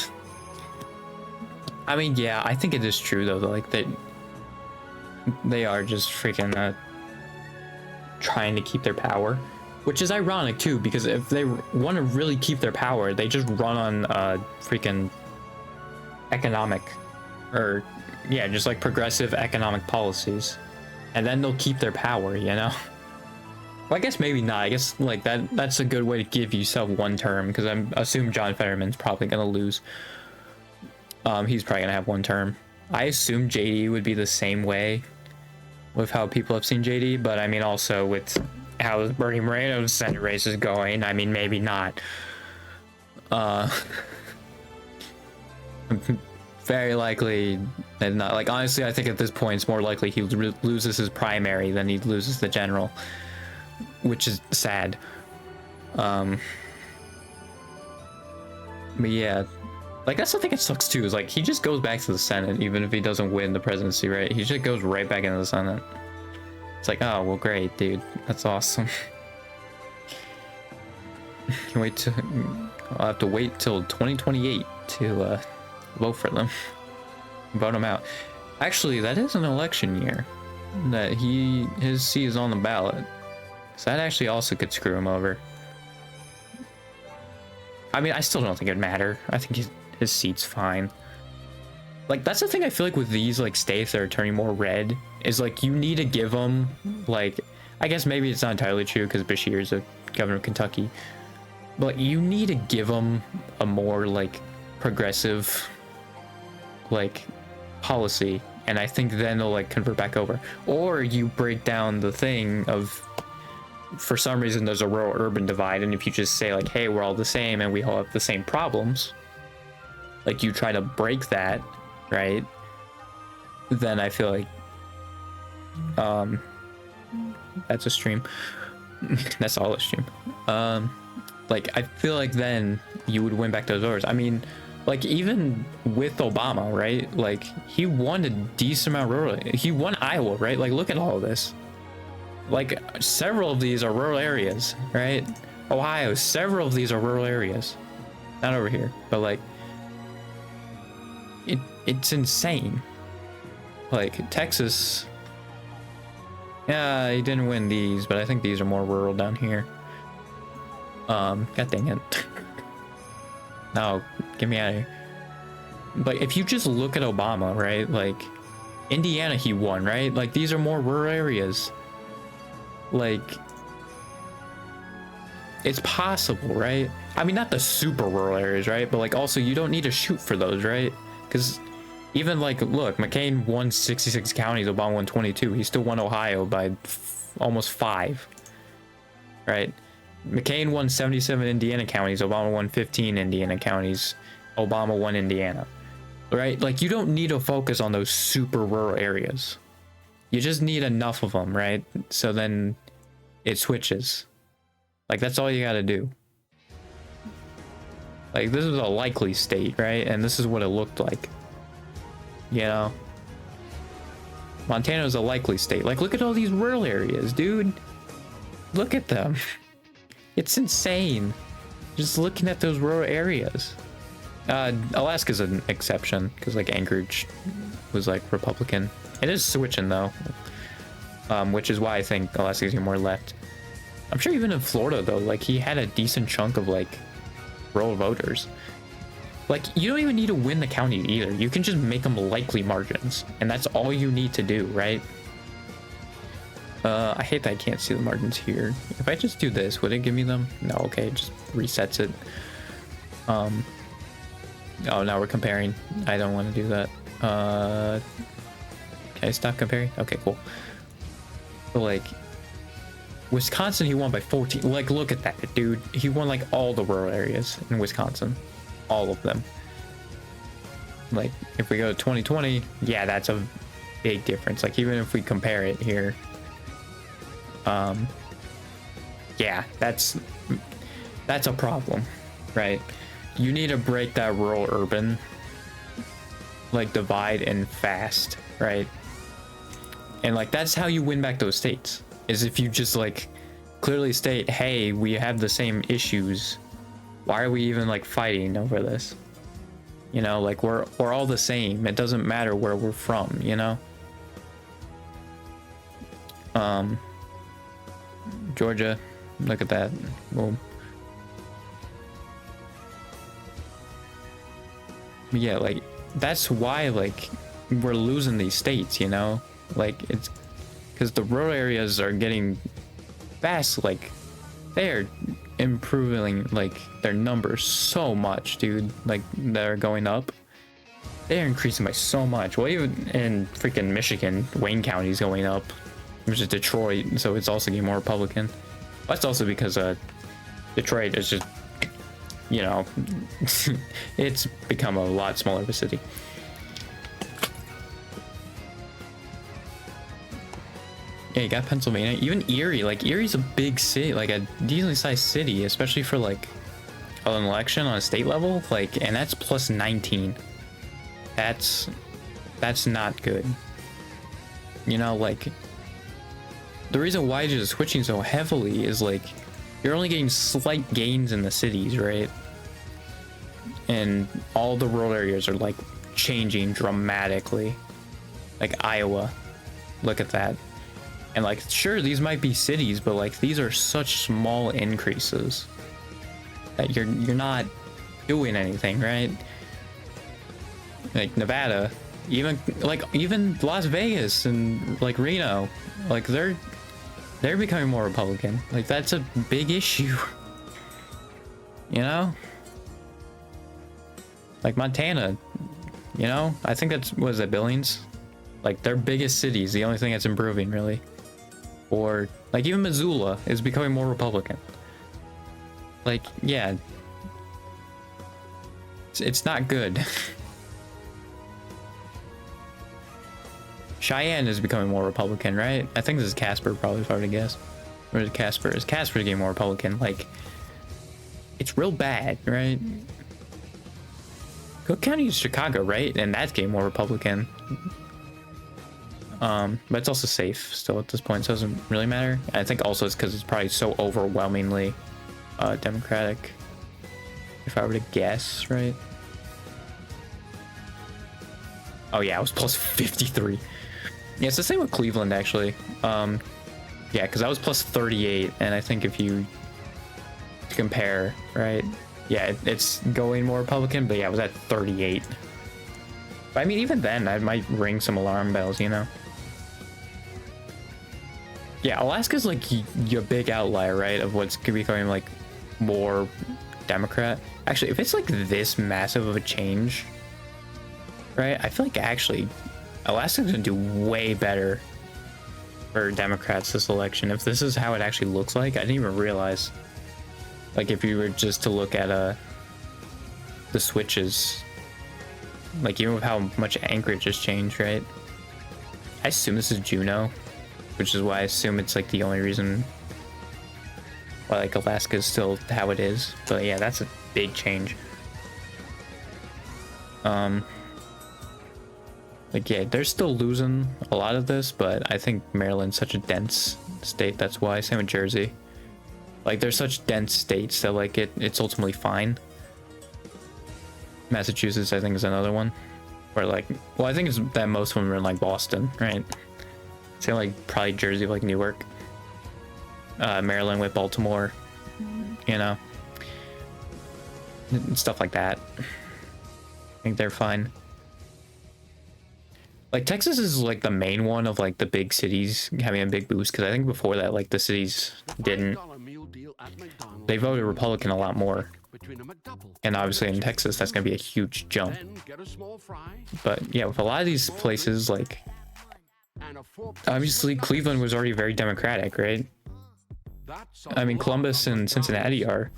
mean, yeah, I think it is true though, like that they are just freaking trying to keep their power, which is ironic too, because if they want to really keep their power, they just run on freaking economic, or yeah, just like progressive economic policies, and then they'll keep their power, you know. Well, I guess maybe not. I guess like that's a good way to give yourself one term, because I assume John Fetterman's probably gonna lose. He's probably gonna have one term. I assume JD would be the same way with how people have seen JD, but I mean also with how Bernie Moreno's Senate race is going, I mean maybe not. Very likely not. Like honestly, I think at this point it's more likely he loses his primary than he loses the general, which is sad. But yeah, like that's the thing that sucks too, is like he just goes back to the Senate even if he doesn't win the presidency, right? He just goes right back into the Senate. It's like, oh well, great, dude, that's awesome. Can wait to I'll have to wait till 2028 to vote for them, vote him out. Actually, that is an election year that his seat is on the ballot, so that actually also could screw him over. I mean, I still don't think it'd matter. I think his seat's fine. Like that's the thing I feel like with these like states that are turning more red, is like you need to give them, like, I guess maybe it's not entirely true because Bashir is a governor of Kentucky, but you need to give them a more like progressive like policy, and I think then they'll like convert back over. Or you break down the thing of, for some reason there's a rural urban divide, and if you just say like, hey, we're all the same and we all have the same problems, like you try to break that, right? Then I feel like that's a stream. That's all a stream. Like I feel like then you would win back those voters. I mean, like even with Obama, right? Like he won a decent amount of rural. He won Iowa, right? Like look at all of this. Like several of these are rural areas, right? Ohio, several of these are rural areas. Not over here, but like it's insane. Like Texas, yeah, he didn't win these, but I think these are more rural down here. God dang it. No, get me out of here. But if you just look at Obama, right? Like Indiana, he won, right? Like these are more rural areas. Like it's possible, right? I mean, not the super rural areas, right? But like also you don't need to shoot for those, right? Because even like, look, McCain won 66 counties, Obama won 22. He still won Ohio by almost 5, right? McCain won 77 Indiana counties, Obama won 15 Indiana counties, Obama won Indiana, right? Like you don't need to focus on those super rural areas. You just need enough of them, right? So then it switches. Like that's all you got to do. Like this is a likely state, right? And this is what it looked like. You know, Montana is a likely state. Like look at all these rural areas, dude. Look at them. It's insane. Just looking at those rural areas. Alaska's an exception because like Anchorage was like Republican. It is switching though. which is why I think Alaska's getting more left. I'm sure even in Florida though, like he had a decent chunk of like rural voters. Like you don't even need to win the county either. You can just make them likely margins, and that's all you need to do, right? I hate that I can't see the margins here. If I just do this, would it give me them? No, okay, it just resets it. Oh, now we're comparing. I don't want to do that. Can I stop comparing? Okay, cool. So like Wisconsin, he won by 14. Like, look at that, dude. He won like all the rural areas in Wisconsin, all of them. Like, if we go to 2020, yeah, that's a big difference. Like, even if we compare it here, yeah, that's a problem, right? You need to break that rural urban like divide and fast, right? And like that's how you win back those states, is if you just like clearly state, hey, we have the same issues, why are we even like fighting over this? You know, like we're all the same, it doesn't matter where we're from, you know. Georgia, look at that. Well, yeah, like that's why like we're losing these states, you know. Like it's because the rural areas are getting fast, like they're improving like their numbers so much, dude. Like they're going up, they're increasing by so much. Well, even in freaking Michigan, Wayne County's going up, which is Detroit, so it's also getting more Republican. That's also because Detroit is just, you know, it's become a lot smaller of a city. Yeah, you got Pennsylvania, even Erie. Like Erie's a big city, like a decently sized city, especially for like an election on a state level. Like, and that's plus 19. That's not good. You know, like the reason why you're switching so heavily is like you're only getting slight gains in the cities, right? And all the rural areas are like changing dramatically. Like Iowa, look at that. And like, sure, these might be cities, but like these are such small increases that you're not doing anything, right? Like Nevada, even Las Vegas and like Reno, like they're becoming more Republican. Like that's a big issue. You know? Like Montana, you know? I think that's, what is that, Billings? Like their biggest cities, the only thing that's improving really. Or like even Missoula is becoming more Republican. Like, yeah. It's not good. Cheyenne is becoming more Republican, right? I think this is Casper, probably, if I were to guess. Where is Casper? Is Casper getting more Republican? Like, it's real bad, right? Cook County is Chicago, right? And that's getting more Republican. But it's also safe still at this point, so it doesn't really matter. I think also it's because it's probably so overwhelmingly Democratic, if I were to guess, right? Oh yeah, it was plus 53. Yeah, it's the same with Cleveland, actually. Yeah, because I was plus 38, and I think if you compare, right? Yeah, it's going more Republican, but yeah, it was at 38. But I mean, even then, I might ring some alarm bells, you know? Yeah, Alaska's like your big outlier, right? Of what's becoming like more Democrat. Actually, if it's like this massive of a change, right? I feel like actually Alaska's gonna do way better for Democrats this election. If this is how it actually looks like, I didn't even realize. Like if you were just to look at the switches, like even with how much Anchorage has changed, right? I assume this is Juneau, which is why I assume it's like the only reason why like Alaska is still how it is. But yeah, that's a big change. Like yeah, they're still losing a lot of this, but I think Maryland's such a dense state, that's why. Same with Jersey. Like they're such dense states that like it's ultimately fine. Massachusetts, I think, is another one. Where like, well, I think it's that most of them are in like Boston, right? Same like probably Jersey with like Newark. Maryland with Baltimore, you know, and stuff like that. I think they're fine. Like Texas is like the main one of like the big cities having a big boost, because I think before that like the cities didn't. They voted Republican a lot more, and obviously in Texas that's gonna be a huge jump. But yeah, with a lot of these places, like obviously Cleveland was already very Democratic, right? I mean, Columbus and Cincinnati are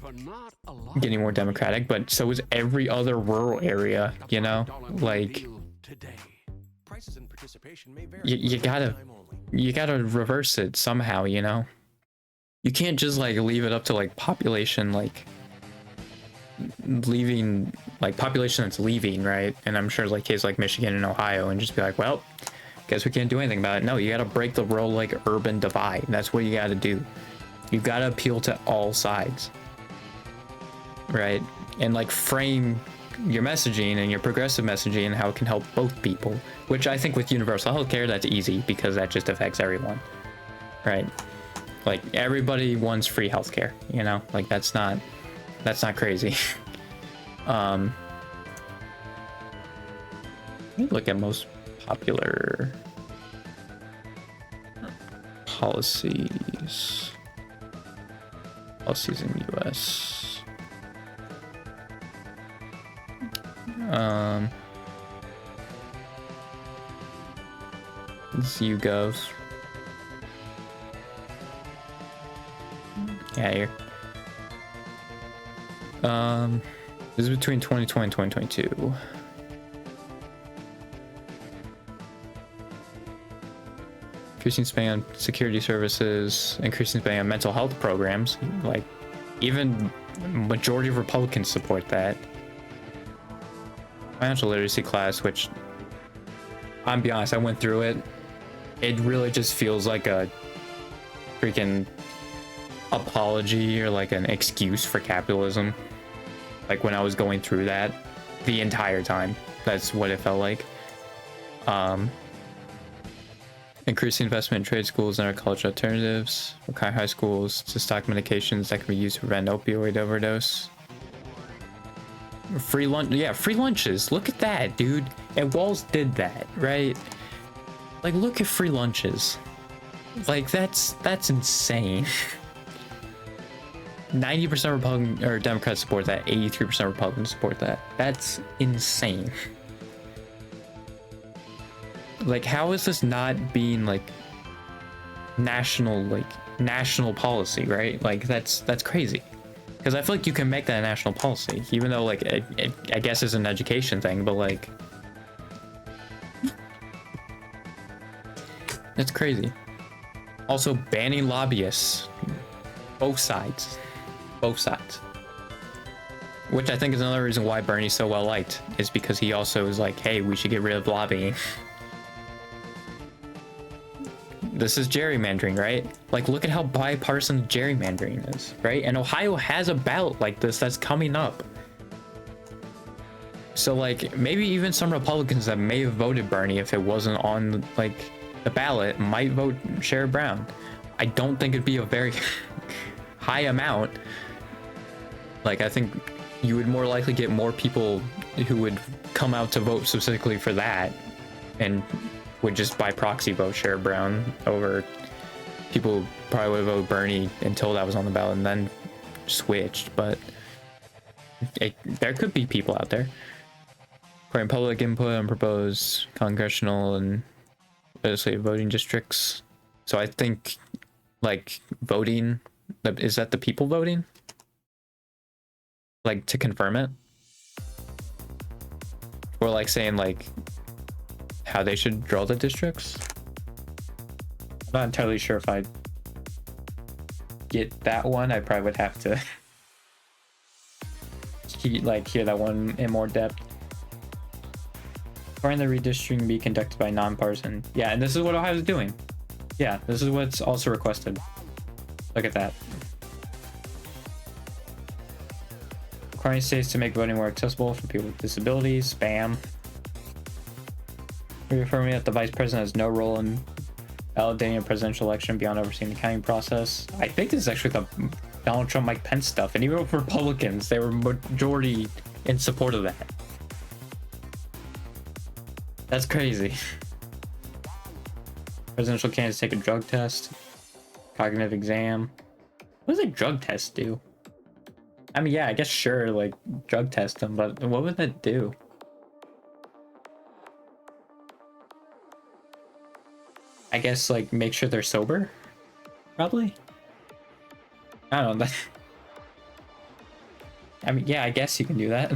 getting more Democratic, but so is every other rural area, you know? Like, you gotta reverse it somehow, you know? You can't just like leave it up to like population, like leaving, like population that's leaving, right? And I'm sure like cases like Michigan and Ohio, and just be like, well, guess we can't do anything about it. No, you gotta break the rural like urban divide. That's what you gotta do. You gotta appeal to all sides, right? And like frame your messaging and your progressive messaging and how it can help both people, which I think with universal healthcare, that's easy because that just affects everyone, right? Like everybody wants free healthcare, you know, like that's not crazy. Look at most popular policies in US. It's YouGov. Yeah, here. This is between 2020 and 2022. Increasing spending on security services, increasing spending on mental health programs. Like, even majority of Republicans support that. Financial literacy class, which, I'm be honest, I went through it. It really just feels like a freaking apology or like an excuse for capitalism. Like when I was going through that the entire time, that's what it felt like. Increasing investment in trade schools and agricultural alternatives, require high schools to stock medications that can be used to prevent opioid overdose. Free lunch, yeah, free lunches. Look at that, dude. And Walz did that, right? Like, look at free lunches. Like, that's insane. 90% Republican or Democrats support that. 83% Republicans support that. That's insane. Like, how is this not being like national policy, right? Like, that's crazy. Because I feel like you can make that a national policy, even though like I guess it's an education thing, but like that's crazy. Also banning lobbyists, both sides, which I think is another reason why Bernie's so well liked, is because he also is like, hey, we should get rid of lobbying. This is gerrymandering, right? Like, look at how bipartisan gerrymandering is, right? And Ohio has a ballot like this that's coming up. So, like, maybe even some Republicans that may have voted Bernie if it wasn't on, like, the ballot might vote Sherrod Brown. I don't think it'd be a very high amount. Like, I think you would more likely get more people who would come out to vote specifically for that and would just by proxy vote Sherrod Brown over people who probably would vote Bernie until that was on the ballot and then switched. But there could be people out there. Requiring public input on proposed congressional and legislative voting districts. So I think like voting, is that the people voting? Like to confirm it? Or like saying like how they should draw the districts? I'm not entirely sure if I get that one. I probably would have to hear that one in more depth. Requiring the redistricting be conducted by nonpartisan. Yeah, and this is what Ohio's doing. Yeah, this is what's also requested. Look at that. Requiring states to make voting more accessible for people with disabilities. Spam. Reaffirming that the vice president has no role in Validating a presidential election beyond overseeing the counting process. I think this is actually the Donald Trump, Mike Pence stuff, and even with Republicans, they were majority in support of that. That's crazy. Presidential candidates take a drug test, cognitive exam. What does a drug test do? I mean, yeah, I guess sure, like drug test them, but what would that do? I guess like make sure they're sober, probably. I don't know. I mean, yeah, I guess you can do that.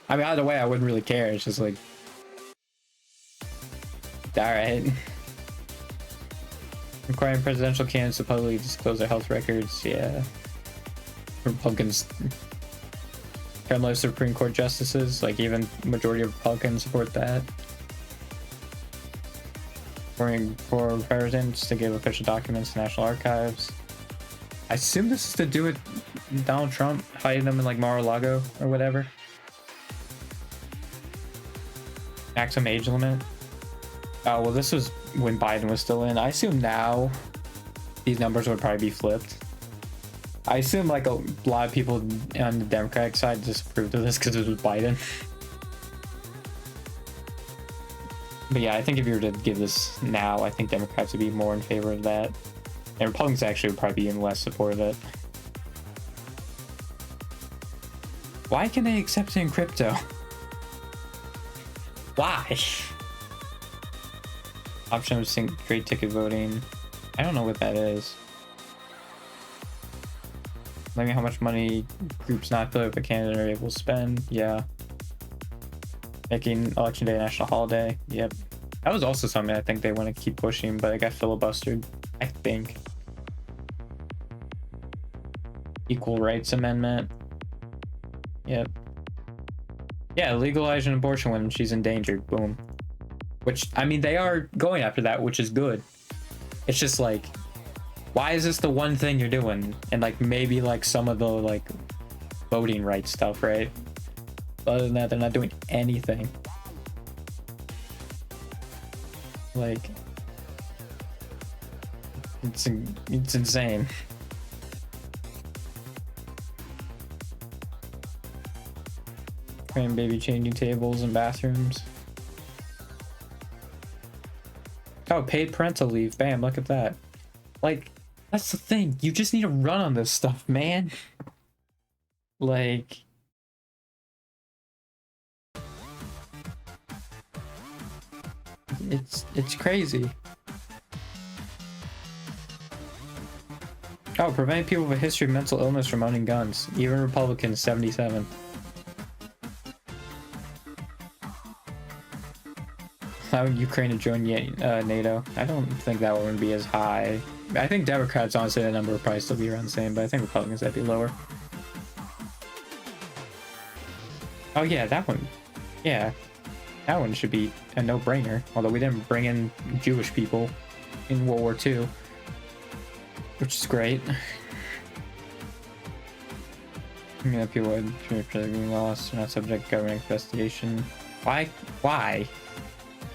I mean, either way, I wouldn't really care. It's just like, all right. Requiring presidential candidates to publicly disclose their health records. Yeah. Republicans. Criminal Supreme Court justices, like even majority of Republicans support that. For presidents to give official documents to National Archives. I assume this is to do with Donald Trump hiding them in like Mar-a-Lago or whatever. Maximum age limit. Oh, well, this was when Biden was still in. I assume now these numbers would probably be flipped. I assume like a lot of people on the Democratic side disapproved of this because it was Biden. But yeah, I think if you were to give this now, I think Democrats would be more in favor of that. And Republicans actually would probably be in less support of it. Why can they accept it in crypto? Why? Option of straight ticket voting. I don't know what that is. Limiting how much money groups not affiliated with a candidate are able to spend. Yeah. Making election day a national holiday. Yep. That was also something I think they want to keep pushing, but it got filibustered, I think. Equal rights amendment. Yep. Yeah, legalizing abortion when she's endangered. Boom. Which, I mean, they are going after that, which is good. It's just like, why is this the one thing you're doing? And like maybe like some of the like voting rights stuff, right? But other than that, they're not doing anything. Like, it's insane. Train baby changing tables and bathrooms. Oh, paid parental leave. Bam, look at that. Like, that's the thing. You just need to run on this stuff, man. Like, it's crazy. Oh, preventing people with a history of mental illness from owning guns. Even Republicans, 77. Allowing Ukraine to join NATO. I don't think that one would be as high. I think Democrats, honestly, that number would probably still be around the same, but I think Republicans, that'd be lower. Oh yeah, that one. Yeah. That one should be a no-brainer. Although we didn't bring in Jewish people in World War II. Which is great. Yeah, people would be lost, not subject to government investigation. Why? Why?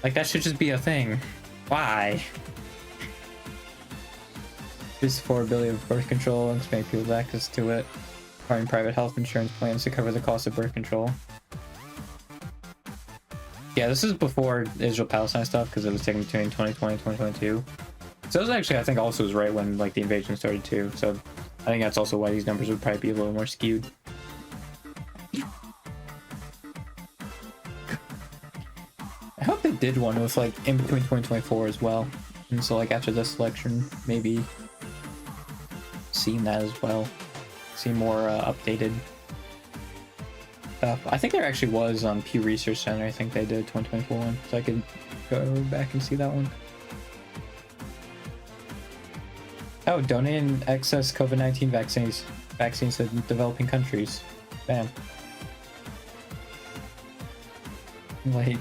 Like, that should just be a thing. Why? This affordability of birth control and expanding people's access to it. Requiring private health insurance plans to cover the cost of birth control. Yeah, this is before Israel-Palestine stuff because it was taken between 2020 and 2022. So it was actually, I think, also was right when like the invasion started too. So I think that's also why these numbers would probably be a little more skewed. I hope they did one with like in between 2024 as well. And so like after this election, maybe seeing that as well. See more updated stuff. I think there actually was on Pew Research Center. I think they did 2024 one, so I could go back and see that one. Oh, donating excess COVID-19 vaccines to developing countries. Bam. Like,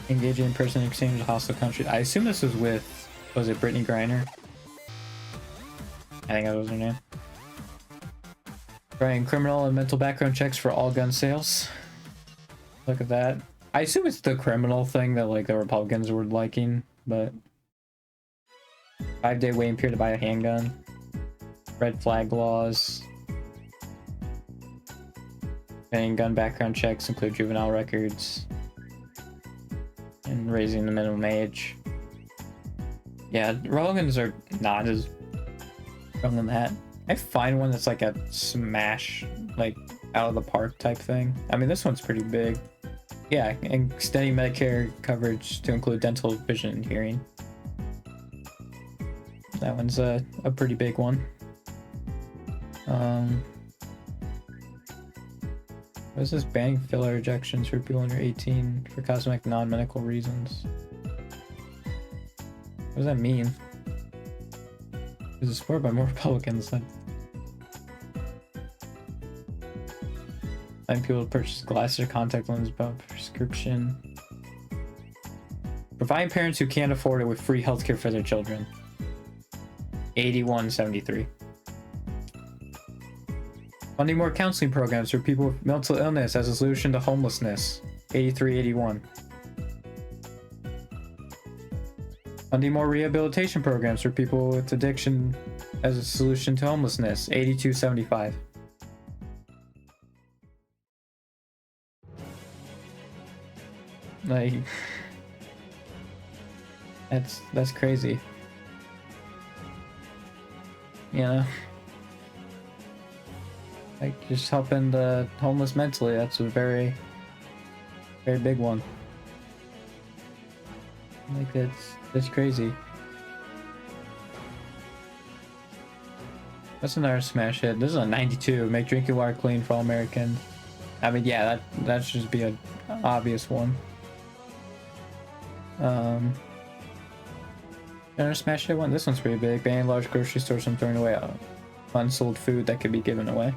engaging in person exchange with hostile countries. I assume this was with, was it Brittany Griner? I think that was her name. Running criminal and mental background checks for all gun sales. Look at that. I assume it's the criminal thing that like the Republicans were liking, but 5-day waiting period to buy a handgun, red flag laws, banning gun background checks include juvenile records, and raising the minimum age. Yeah, Republicans are not as strong on that. I find one that's like a smash, like out of the park type thing. I mean, this one's pretty big. Yeah, and extending Medicare coverage to include dental, vision, and hearing. That one's a pretty big one. What is this? Banning filler injections for people under 18 for cosmetic non-medical reasons. What does that mean? Is it supported by more Republicans than... Letting people purchase glasses or contact lenses without prescription. Providing parents who can't afford it with free healthcare for their children. 8173. Funding more counseling programs for people with mental illness as a solution to homelessness. 8381. Funding more rehabilitation programs for people with addiction as a solution to homelessness. 8275. Like, that's crazy. You know? Like, just helping the homeless mentally, that's a very, very big one. Like, that's crazy. That's another smash hit. This is a 92. Make drinking water clean for all Americans. I mean, yeah, that should just be an obvious one. Another smash hit one. This one's pretty big. Banning large grocery stores from throwing away unsold food that could be given away.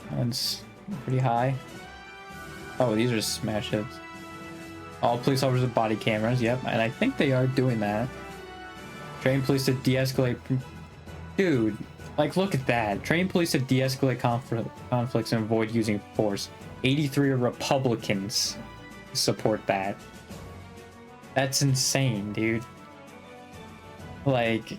That one's pretty high. Oh, these are smash hits. All police officers with body cameras. Yep, and I think they are doing that. Train police to de-escalate. Dude, like, look at that. Train police to de-escalate conflicts and avoid using force. 83 Republicans support that. That's insane, dude. Like,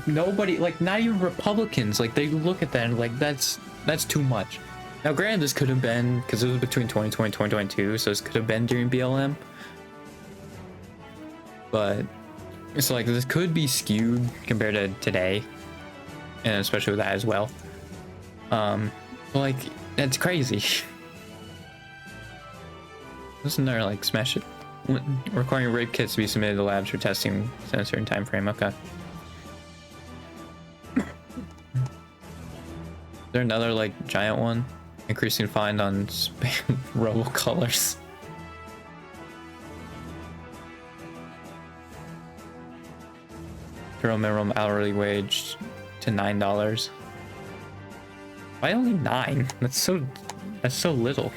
nobody, like, not even Republicans, like, they look at that and like, that's too much. Now granted, this could have been, because it was between 2020 and 2022, so this could have been during BLM, but it's like, this could be skewed compared to today, and especially with that as well. Like, that's crazy. This is another, like, smash it. Requiring rape kits to be submitted to labs for testing within a certain time frame. Okay. Is there another, like, giant one? Increasing fine on spam robocolors. Federal minimum hourly wage to $9. Why only 9? That's so little.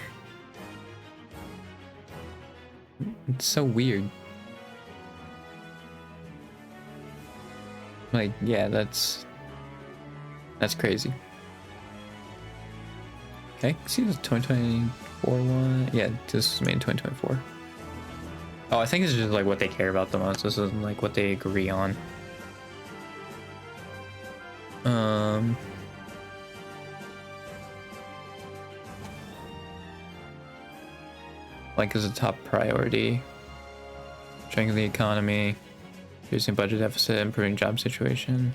It's so weird. Like, yeah, that's crazy. Okay, see the 2024 one. Yeah, this was made in 2024. Oh, I think it's just like what they care about the most. This is like what they agree on. Like, is a top priority. Strengthening the economy, reducing budget deficit, improving job situation.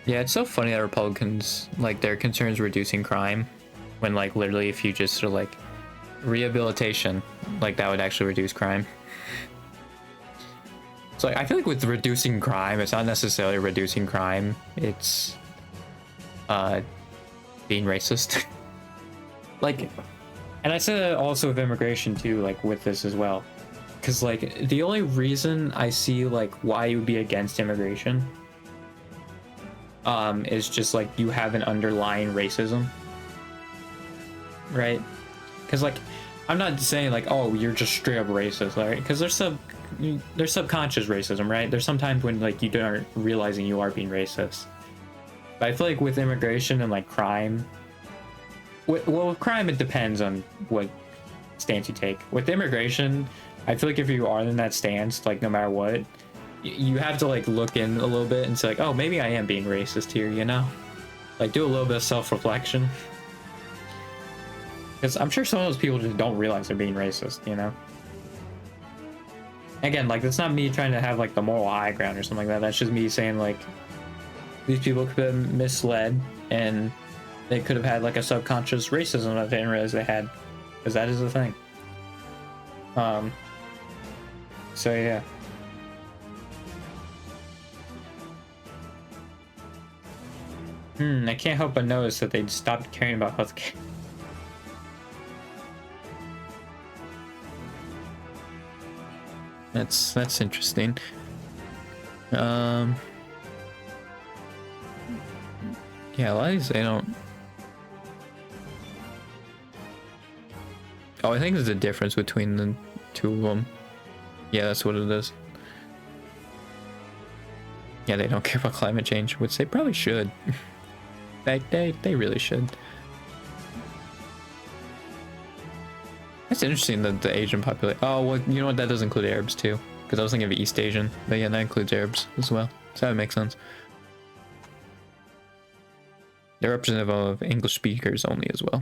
Yeah, it's so funny that Republicans, like, their concern is reducing crime, when, like, literally if you just sort of, like, rehabilitation, like, that would actually reduce crime. So, like, I feel like with reducing crime, it's not necessarily reducing crime, it's being racist. Like, and I said that also with immigration too, like, with this as well, because, like, the only reason I see, like, why you would be against immigration is just, like, you have an underlying racism, right? Because, like, I'm not saying like, oh, you're just straight up racist, right? Because there's subconscious racism, right? There's sometimes when like you aren't realizing you are being racist. But I feel like with immigration and like crime, well, with crime it depends on what stance you take. With immigration, I feel like if you are in that stance, like no matter what, you have to like look in a little bit and say like, oh, maybe I am being racist here, you know? Like do a little bit of self-reflection. Because I'm sure some of those people just don't realize they're being racist, you know? Again, like, that's not me trying to have, like, the moral high ground or something like that. That's just me saying, like, these people could have been misled and they could have had, like, a subconscious racism that they didn't realize they had. Because that is the thing. So, yeah. I can't help but notice that they stopped caring about healthcare. That's interesting. Yeah, a lot of these they don't. Oh, I think there's a difference between the two of them. Yeah, that's what it is. Yeah, they don't care about climate change, which they probably should. they really should. That's interesting that the Asian population. Oh, well, you know what? That does include Arabs too, because I was thinking of East Asian, but yeah, that includes Arabs as well. So that makes sense. They're representative of English speakers only as well.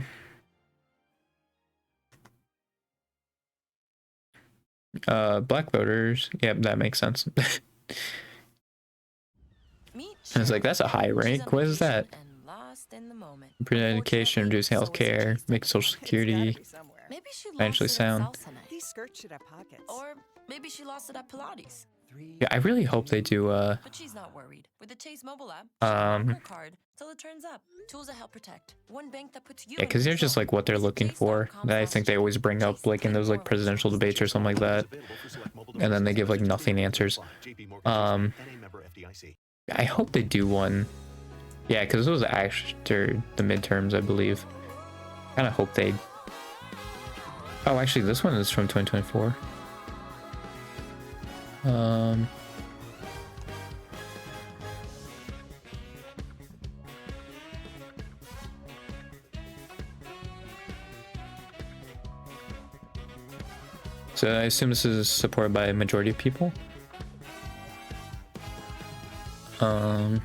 Black voters. Yep, that makes sense. And it's like, that's a high rank. What is that? Improve education, reduce healthcare, make social security financially sound. These skirts should have pockets. Or maybe she lost it at Pilates. Yeah, I really hope they do. But she's not worried. With the Chase mobile app, her card till it turns up. Tools that help protect. One bank that puts you. Yeah, because they're just like what they're looking for. That I think they always bring up, like in those like presidential debates or something like that, and then they give like nothing answers. I hope they do one. Yeah, because it was after the midterms, I believe. Kind of hope they. Oh, actually, this one is from 2024. So I assume this is supported by a majority of people. Support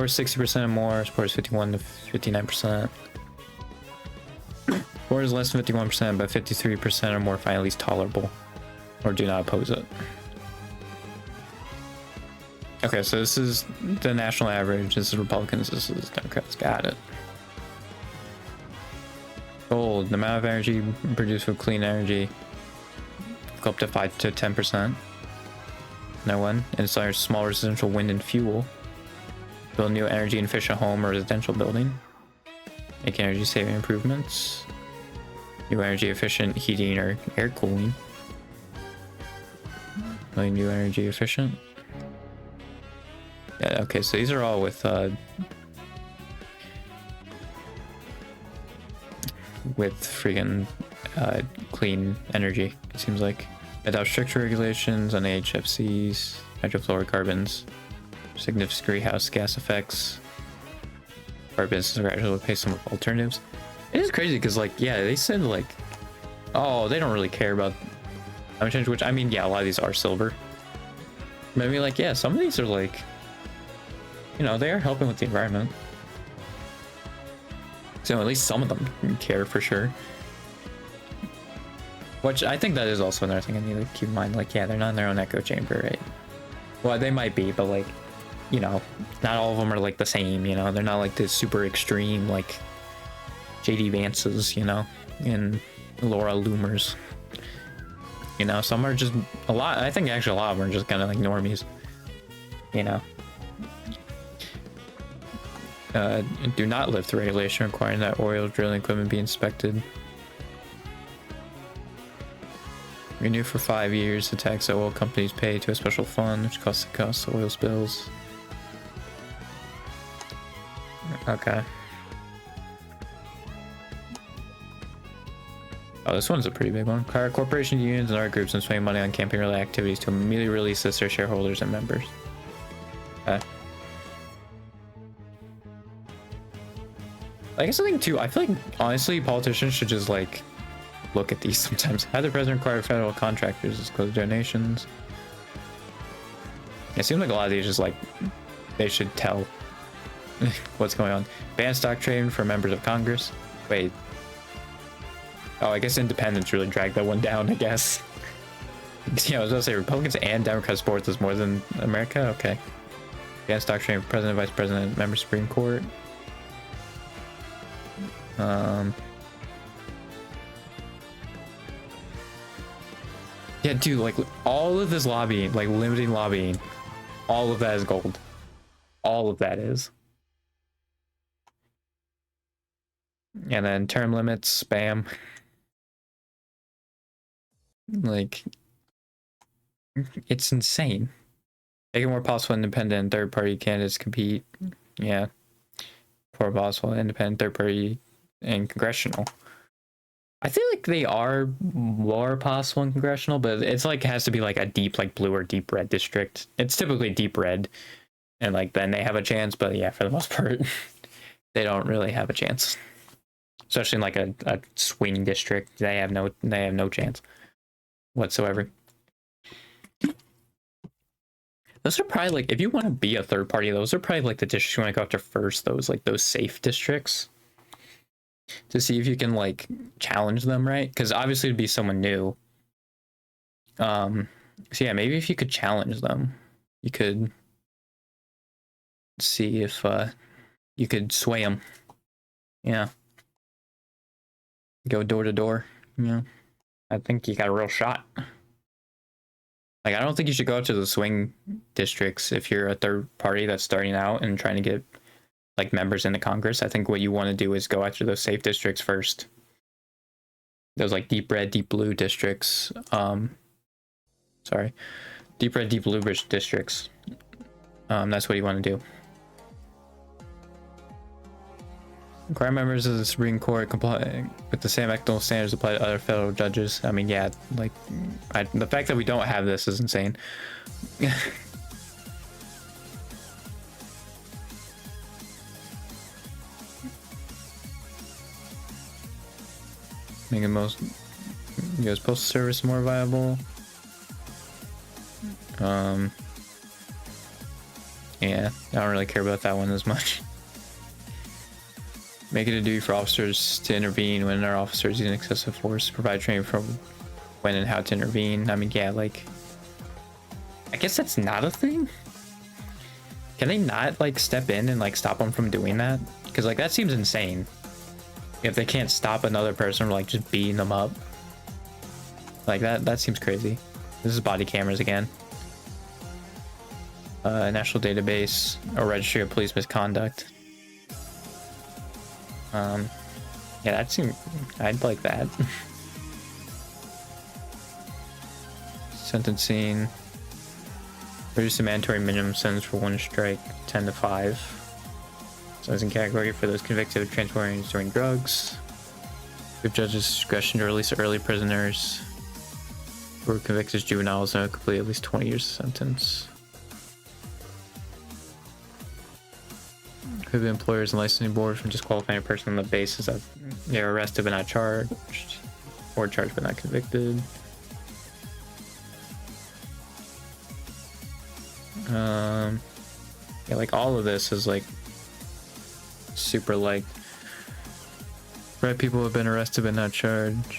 60% or more, support 51 to 59%. Support is less than 51%, but 53% or more find at least tolerable, or do not oppose it. Okay, so this is the national average. This is Republicans. This is Democrats. Got it. Gold. The amount of energy produced with clean energy go up to 5 to 10%. No one. Install small residential wind and fuel. Build new energy efficient home or residential building. Make energy saving improvements. New energy efficient heating or air cooling. Building new energy efficient. Yeah, okay, so these are all with friggin' clean energy, it seems like. Adopt stricter regulations on HFCs, hydrofluorocarbons, significant greenhouse gas effects. Our businesses gradually replace some alternatives. It is crazy because, like, yeah, they said, like, oh, they don't really care about climate change, which, I mean, yeah, a lot of these are silver. But I mean, like, yeah, some of these are, like, you know, they are helping with the environment. So at least some of them care for sure. Which I think that is also another thing I need to keep in mind. Like, yeah, they're not in their own echo chamber, right? Well, they might be, but like, you know, not all of them are like the same, you know? They're not like this super extreme, like JD Vance's, you know, and Laura Loomers. You know, some are just a lot. I think actually a lot of them are just kind of like normies, you know? Do not lift the regulation requiring that oil drilling equipment be inspected. Renew for 5 years the tax that oil companies pay to a special fund, which costs oil spills. Okay. Oh, this one's a pretty big one. Require corporation unions and other groups and spending money on campaign-related activities to immediately release this to their shareholders and members. I guess the thing too, I feel like honestly politicians should just like look at these sometimes. Have the president require federal contractors to disclose donations. It seems like a lot of these just like they should tell what's going on. Ban stock trading for members of Congress. Wait. Oh, I guess independents really dragged that one down, I guess. Yeah, I was gonna say Republicans and Democrats support this more than America. Okay. Ban stock trading for president, vice president, member Supreme Court. Yeah, dude, like all of this lobbying, like limiting lobbying, all of that is gold. All of that is. And then term limits, spam. Like, it's insane. Make it more possible independent third-party candidates compete. Yeah. For possible independent third-party and congressional. I feel like they are more possible in congressional, but it's like has to be like a deep like blue or deep red district. It's typically deep red, and like then they have a chance. But yeah, for the most part, they don't really have a chance. Especially in like a swing district, they have no chance whatsoever. Those are probably like if you want to be a third party, those are probably like the districts you want to go after first. Those safe districts. To see if you can like challenge them, right? Because obviously it'd be someone new. So yeah, maybe if you could challenge them, you could see if you could sway them. Yeah. Go door to door. Yeah. I think you got a real shot. Like I don't think you should go up to the swing districts if you're a third party that's starting out and trying to get like members into Congress. I think what you want to do is go after those safe districts first. Those like deep red, deep blue districts. Sorry, deep red, deep blue districts. That's what you want to do. Require members of the Supreme Court comply with the same ethical standards applied to other federal judges. I mean, yeah, like the fact that we don't have this is insane. Making most U.S. Postal Service more viable. Yeah, I don't really care about that one as much. Make it a duty for officers to intervene when our officers use excessive force. Provide training for when and how to intervene. I mean, yeah, like, I guess that's not a thing. Can they not like step in and like stop them from doing that? Because like that seems insane. If they can't stop another person from like just beating them up, like that seems crazy. This is body cameras again. National database or registry of police misconduct. Yeah, that seems. I'd like that. Sentencing. Reduce the mandatory minimum sentence for one strike, 10 to 5. Sentencing category for those convicted of transporting and storing drugs. Give judges discretion to release early prisoners who are convicted as juveniles and complete at least 20 years sentence. Could be employers and licensing boards from disqualifying a person on the basis that they're arrested but not charged, or charged but not convicted. Yeah, like all of this is like super like right, people have been arrested but not charged,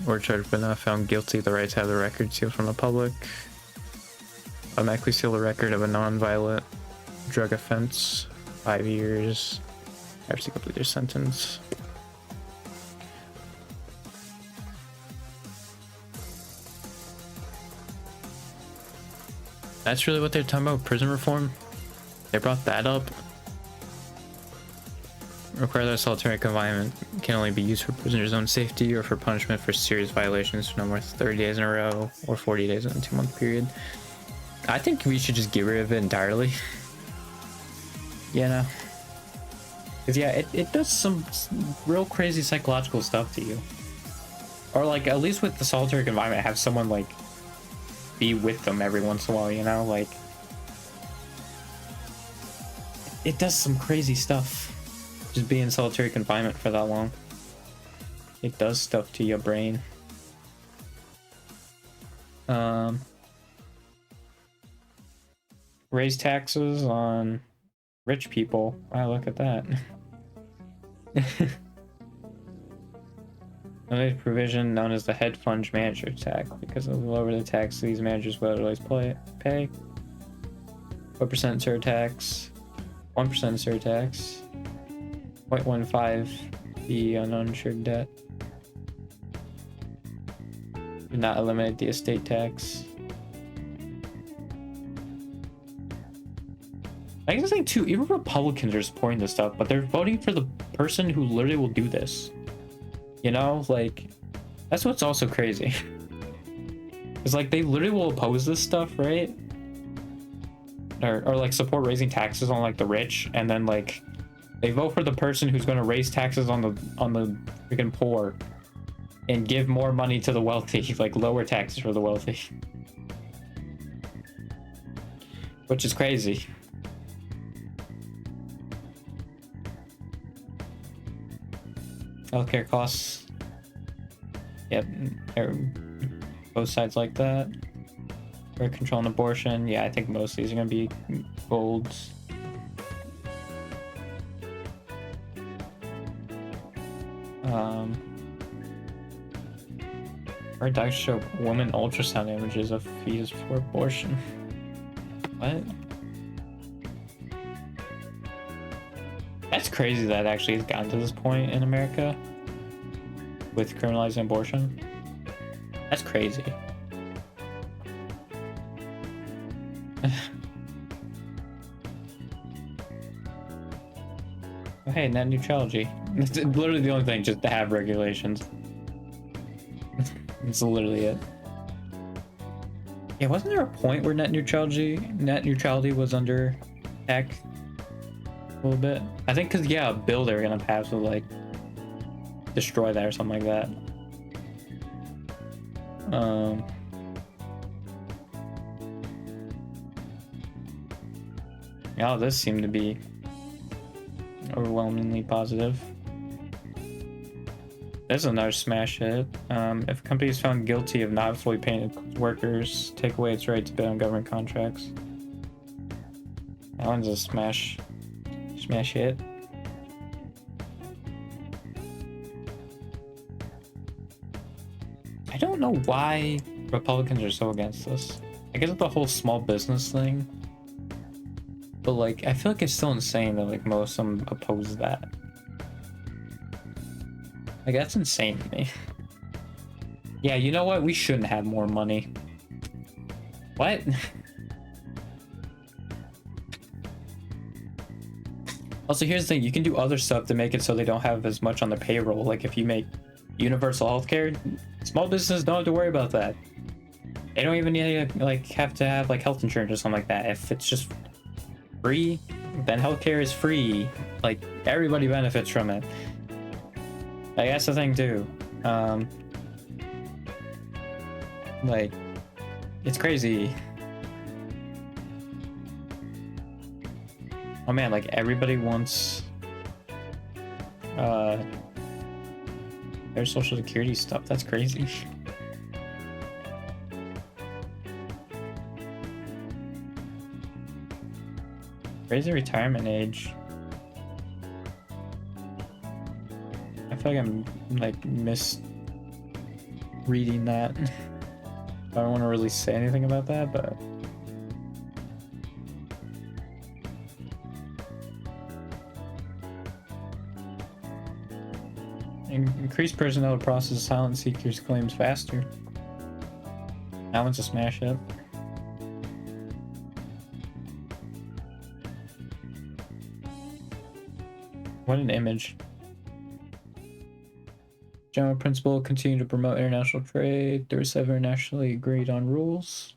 or charged but not found guilty. The right to have the record sealed from the public. Automatically seal the record of a non-violent drug offense. 5 years after they complete their sentence. That's really what they're talking about, prison reform? They brought that up? Require that solitary confinement can only be used for prisoners' own safety or for punishment for serious violations for no more than 30 days in a row or 40 days in a 2-month period. I think we should just get rid of it entirely. You know, because yeah, it does some real crazy psychological stuff to you. Or like at least with the solitary confinement, have someone like be with them every once in a while, you know, like it does some crazy stuff just being in solitary confinement for that long. It does stuff to your brain. Raise taxes on rich people. Wow, look at that. Another provision known as the head fund manager tax, because of the lower the tax these managers will otherwise pay. 4% surtax, 1% surtax, 0.15 the uninsured debt. Do not eliminate the estate tax. I guess like too, even Republicans are supporting this stuff, but they're voting for the person who literally will do this. You know, like that's what's also crazy. It's like they literally will oppose this stuff, right? Or like support raising taxes on like the rich, and then like they vote for the person who's going to raise taxes on the freaking poor and give more money to the wealthy, like lower taxes for the wealthy. Which is crazy. Healthcare costs. Yep. Both sides like that. Birth control and abortion. Yeah, I think most of these are going to be golds. Our doctors show woman ultrasound images of fetus for abortion. What? That's crazy that actually has gotten to this point in America with criminalizing abortion. That's crazy. Oh, hey, net neutrality. It's literally the only thing, just to have regulations. It's literally it. Yeah, wasn't there a point where net neutrality was under attack a little bit? I think because, yeah, a bill they were gonna pass would like destroy that or something like that. Yeah, this seemed to be overwhelmingly positive. There's another smash hit. If a company is found guilty of not fully paying its workers, take away its right to bid on government contracts. That one's a smash hit. I don't know why Republicans are so against this. I guess it's the whole small business thing. But like, I feel like it's still insane that like most of them oppose that. Like, that's insane to me. Yeah, you know what? We shouldn't have more money. What? Also, here's the thing. You can do other stuff to make it so they don't have as much on the payroll. Like, if you make universal healthcare, small businesses don't have to worry about that. They don't even need to, like, have to have, like, health insurance or something like that. If it's just free, then healthcare is free. Like, everybody benefits from it. Like, that's the thing too. Like, it's crazy. Oh man, like everybody wants their social security stuff. That's crazy. Raise the retirement age. I feel like I'm like misreading that. I don't want to really say anything about that, but increase personnel to process asylum seekers' claims faster. That one's a smash hit. What an image. General principle, continue to promote international trade. 37 internationally agreed on rules.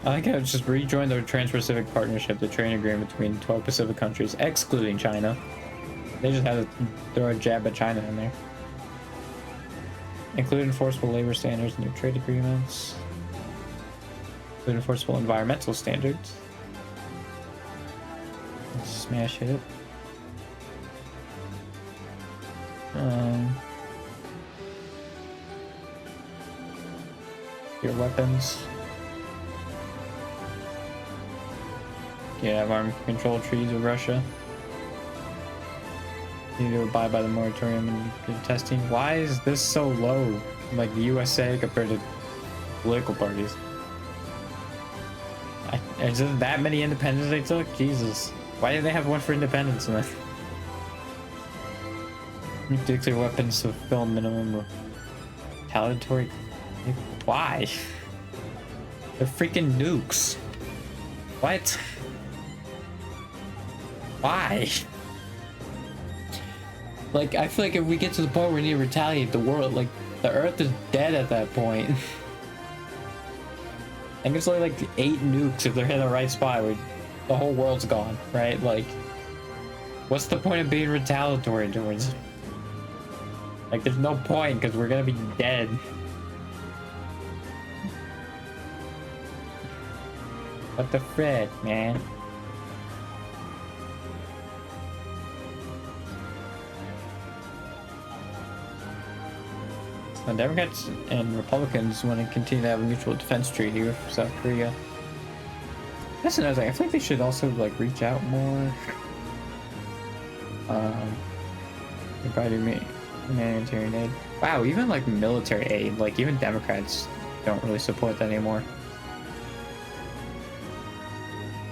I like how it's just rejoined the Trans-Pacific Partnership, the trading agreement between 12 Pacific countries, excluding China. They just had to throw a jab at China in there. Include enforceable labor standards, new trade agreements. Include enforceable environmental standards. Smash hit. Your weapons. Yeah, have armed control treaties with Russia. You need to abide by the moratorium and testing. Why is this so low? Like the USA compared to political parties. Is there that many independents they took? Jesus. Why did they have one for independence and then? Nuclear weapons to fulfill minimum retaliatory. Why? They're freaking nukes. What? Why? Like, I feel like if we get to the point where we need to retaliate, the world, like, the Earth is dead at that point. I think it's only like 8 nukes if they're in the right spot where the whole world's gone, right? Like, what's the point of being retaliatory towards? Like, there's no point because we're gonna be dead. What the frick, man? The Democrats and Republicans want to continue to have a mutual defense treaty with South Korea. That's another thing. I think they should also like reach out more. Provide humanitarian aid. Wow, even like military aid, like even Democrats don't really support that anymore.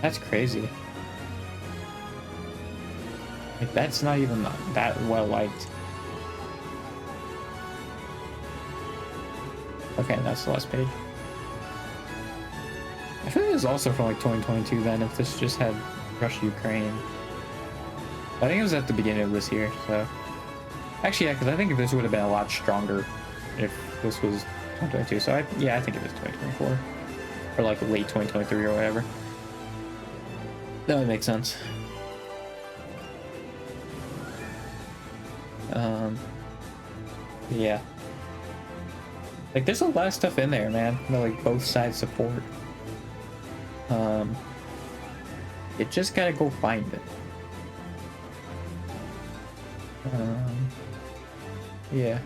That's crazy. Like that's not even that well liked. Okay, that's the last page. I think it was also from like 2022 then, if this just had Russia-Ukraine. I think it was at the beginning of this year, so. Actually, yeah, because I think this would have been a lot stronger if this was 2022. So, I think it was 2024. Or like late 2023 or whatever. That would make sense. Yeah. Like, there's a lot of stuff in there, man, that, like, both sides support. You just gotta go find it. Yeah.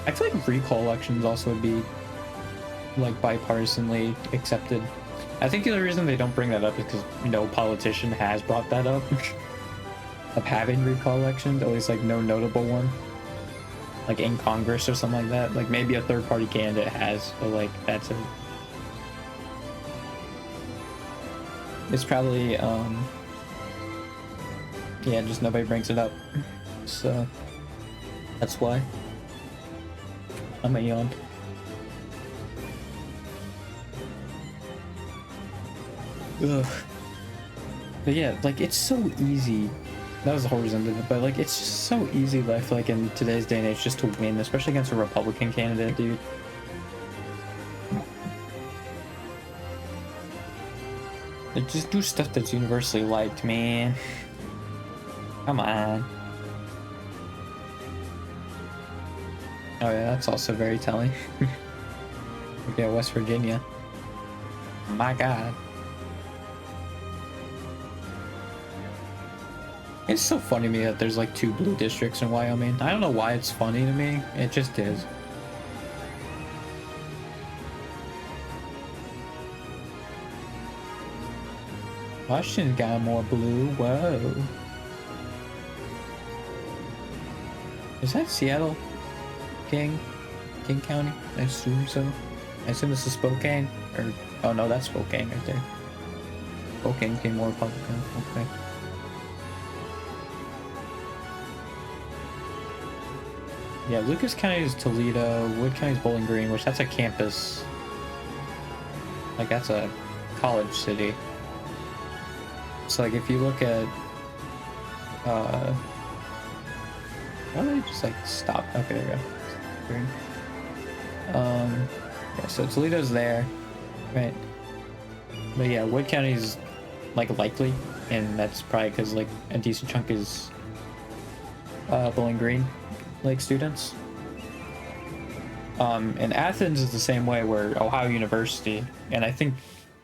I feel like recall elections also would be, like, bipartisanly accepted. I think the only reason they don't bring that up is because no politician has brought that up of having recall elections, at least like no notable one, like in Congress or something like that. Like maybe a third-party candidate has, but like that's it. It's probably yeah, just nobody brings it up, so that's why. I'm a yawn. Ugh. But yeah, like it's so easy. That was the whole reason, but like it's just so easy. I feel like in today's day and age, just to win, especially against a Republican candidate, dude. Like, just do stuff that's universally liked, man. Come on. Oh yeah, that's also very telling. Yeah, West Virginia. My God. It's so funny to me that there's like 2 blue districts in Wyoming. I don't know why it's funny to me. It just is. Washington got more blue. Whoa. Is that Seattle? King County? I assume so. I assume this is Spokane. Or oh no, that's Spokane right there. Spokane became more Republican. Okay. Yeah, Lucas County is Toledo, Wood County is Bowling Green, which that's a campus. Like, that's a college city. So, like, if you look at, why did I just, like, stop? Okay, there we go. Green. Yeah, so Toledo's there, right? But yeah, Wood County's like likely, and that's probably because like a decent chunk is Bowling Green like students. And Athens is the same way, where Ohio University, and I think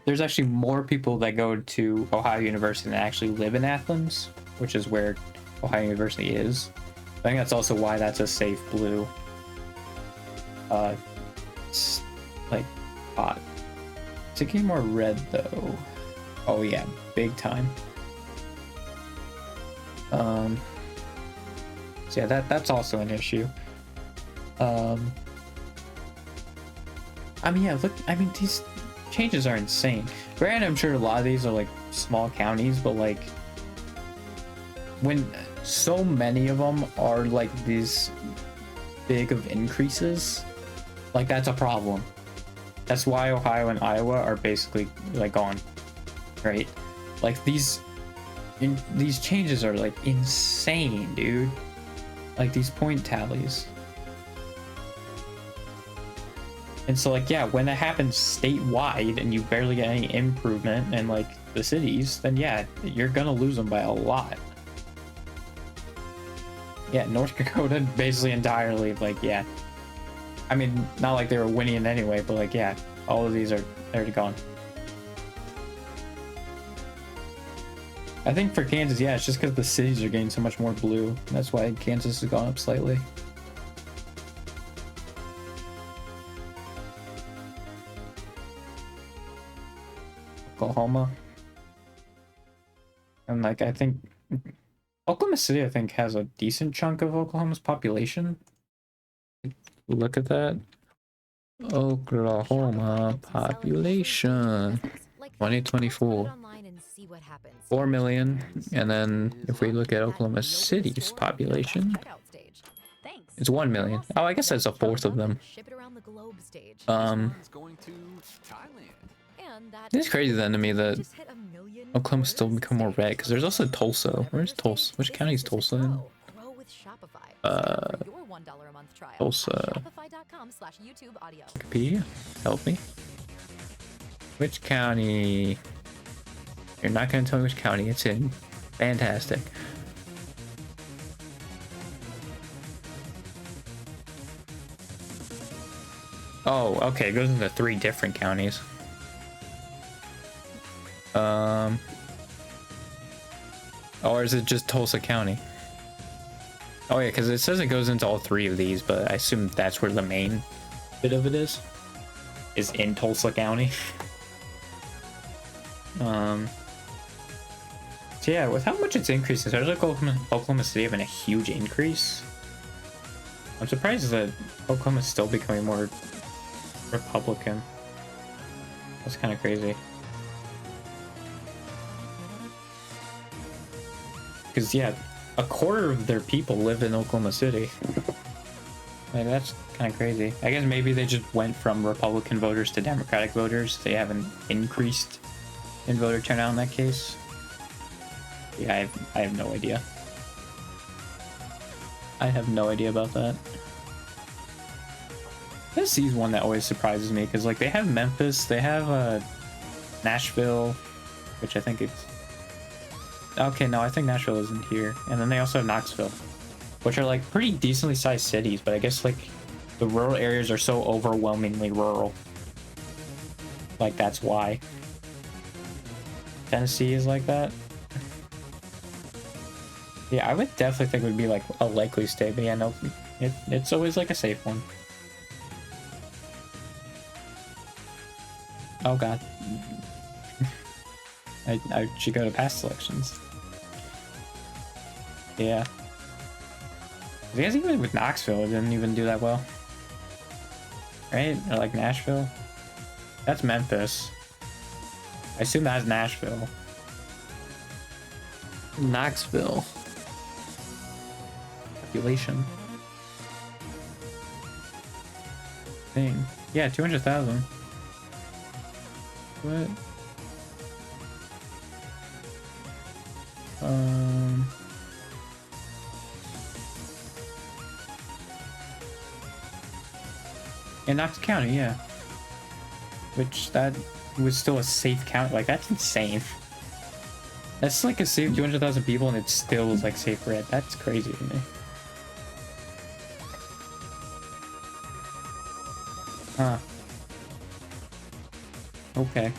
there's actually more people that go to Ohio University than actually live in Athens, which is where Ohio University is. I think that's also why that's a safe blue like spot. It's getting more red though. Oh yeah, big time. So yeah, that's also an issue. I mean, yeah, look, I mean, these changes are insane. Granted, I'm sure a lot of these are like small counties, but like when so many of them are like these big of increases, like that's a problem. That's why Ohio and Iowa are basically like gone, right? Like these changes are like insane, dude. Like these point tallies. And so like, yeah, when it happens statewide and you barely get any improvement in like the cities, then yeah, you're gonna lose them by a lot. Yeah, North Dakota basically entirely, like, yeah. I mean, not like they were winning anyway, but like, yeah, all of these are already gone. I think for Kansas, yeah, it's just because the cities are getting so much more blue. That's why Kansas has gone up slightly. Oklahoma. And like, I think Oklahoma City, I think, has a decent chunk of Oklahoma's population. Look at that. Oklahoma population 2024 4 million, and then if we look at Oklahoma City's population, it's 1 million. Oh, I guess that's a fourth of them. It's crazy then to me that Oklahoma still become more red, because there's also Tulsa. Where's Tulsa? Which county is Tulsa in? Tulsa. Wikipedia, help me. Which county? You're not going to tell me which county it's in. Fantastic. Oh, okay. It goes into 3 different counties. Or is it just Tulsa County? Oh yeah, because it says it goes into all 3 of these, but I assume that's where the main bit of it is in Tulsa County. So yeah, with how much it's increasing, there's like Oklahoma City having a huge increase. I'm surprised that Oklahoma's still becoming more Republican. That's kind of crazy. Because yeah, a quarter of their people live in Oklahoma City. Like, that's kind of crazy. I guess maybe they just went from Republican voters to Democratic voters. They haven't increased in voter turnout in that case. Yeah, I have no idea. I have no idea about that. Tennessee's one that always surprises me, because like they have Memphis, they have Nashville, which I think it's... Okay, no, I think Nashville isn't here. And then they also have Knoxville, which are like pretty decently sized cities, but I guess like the rural areas are so overwhelmingly rural. Like that's why. Tennessee is like that. Yeah, I would definitely think it would be like a likely state, but yeah, no, it's always like a safe one. Oh god. I should go to past selections. Yeah. I guess even with Knoxville, it didn't even do that well. Right? Or like Nashville. That's Memphis. I assume that's Nashville. Knoxville. Population. Thing. Yeah, 200,000. What? In Knox County, yeah. Which that was still a safe count. Like, that's insane. That's like a safe 200,000 people and it still was like safe red. That's crazy to me. Huh. Okay.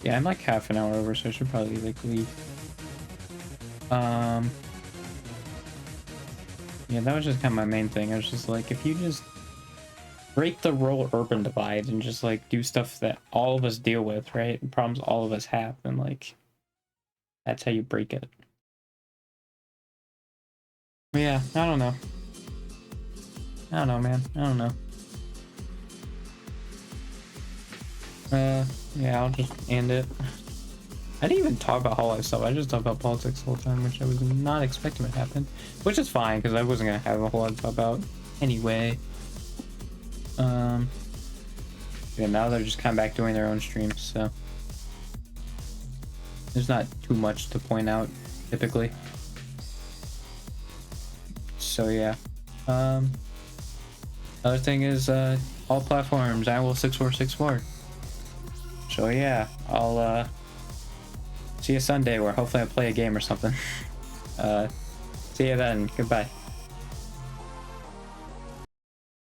Yeah, I'm like half an hour over, so I should probably like leave. Yeah, that was just kind of my main thing. I was just like, if you just break the rural urban divide and just like do stuff that all of us deal with, right? Problems all of us have, and like that's how you break it. Yeah, I don't know. I don't know, man. I don't know. Yeah, I'll just end it. I didn't even talk about Whole Life stuff. I just talked about politics the whole time, which I was not expecting to happen. Which is fine, because I wasn't gonna have a whole lot to talk about anyway. Yeah, now they're just kind of back doing their own streams, so there's not too much to point out typically. So yeah. Other thing is all platforms IWill6464. So yeah, I'll see you Sunday, where hopefully I play a game or something. See you then. Goodbye.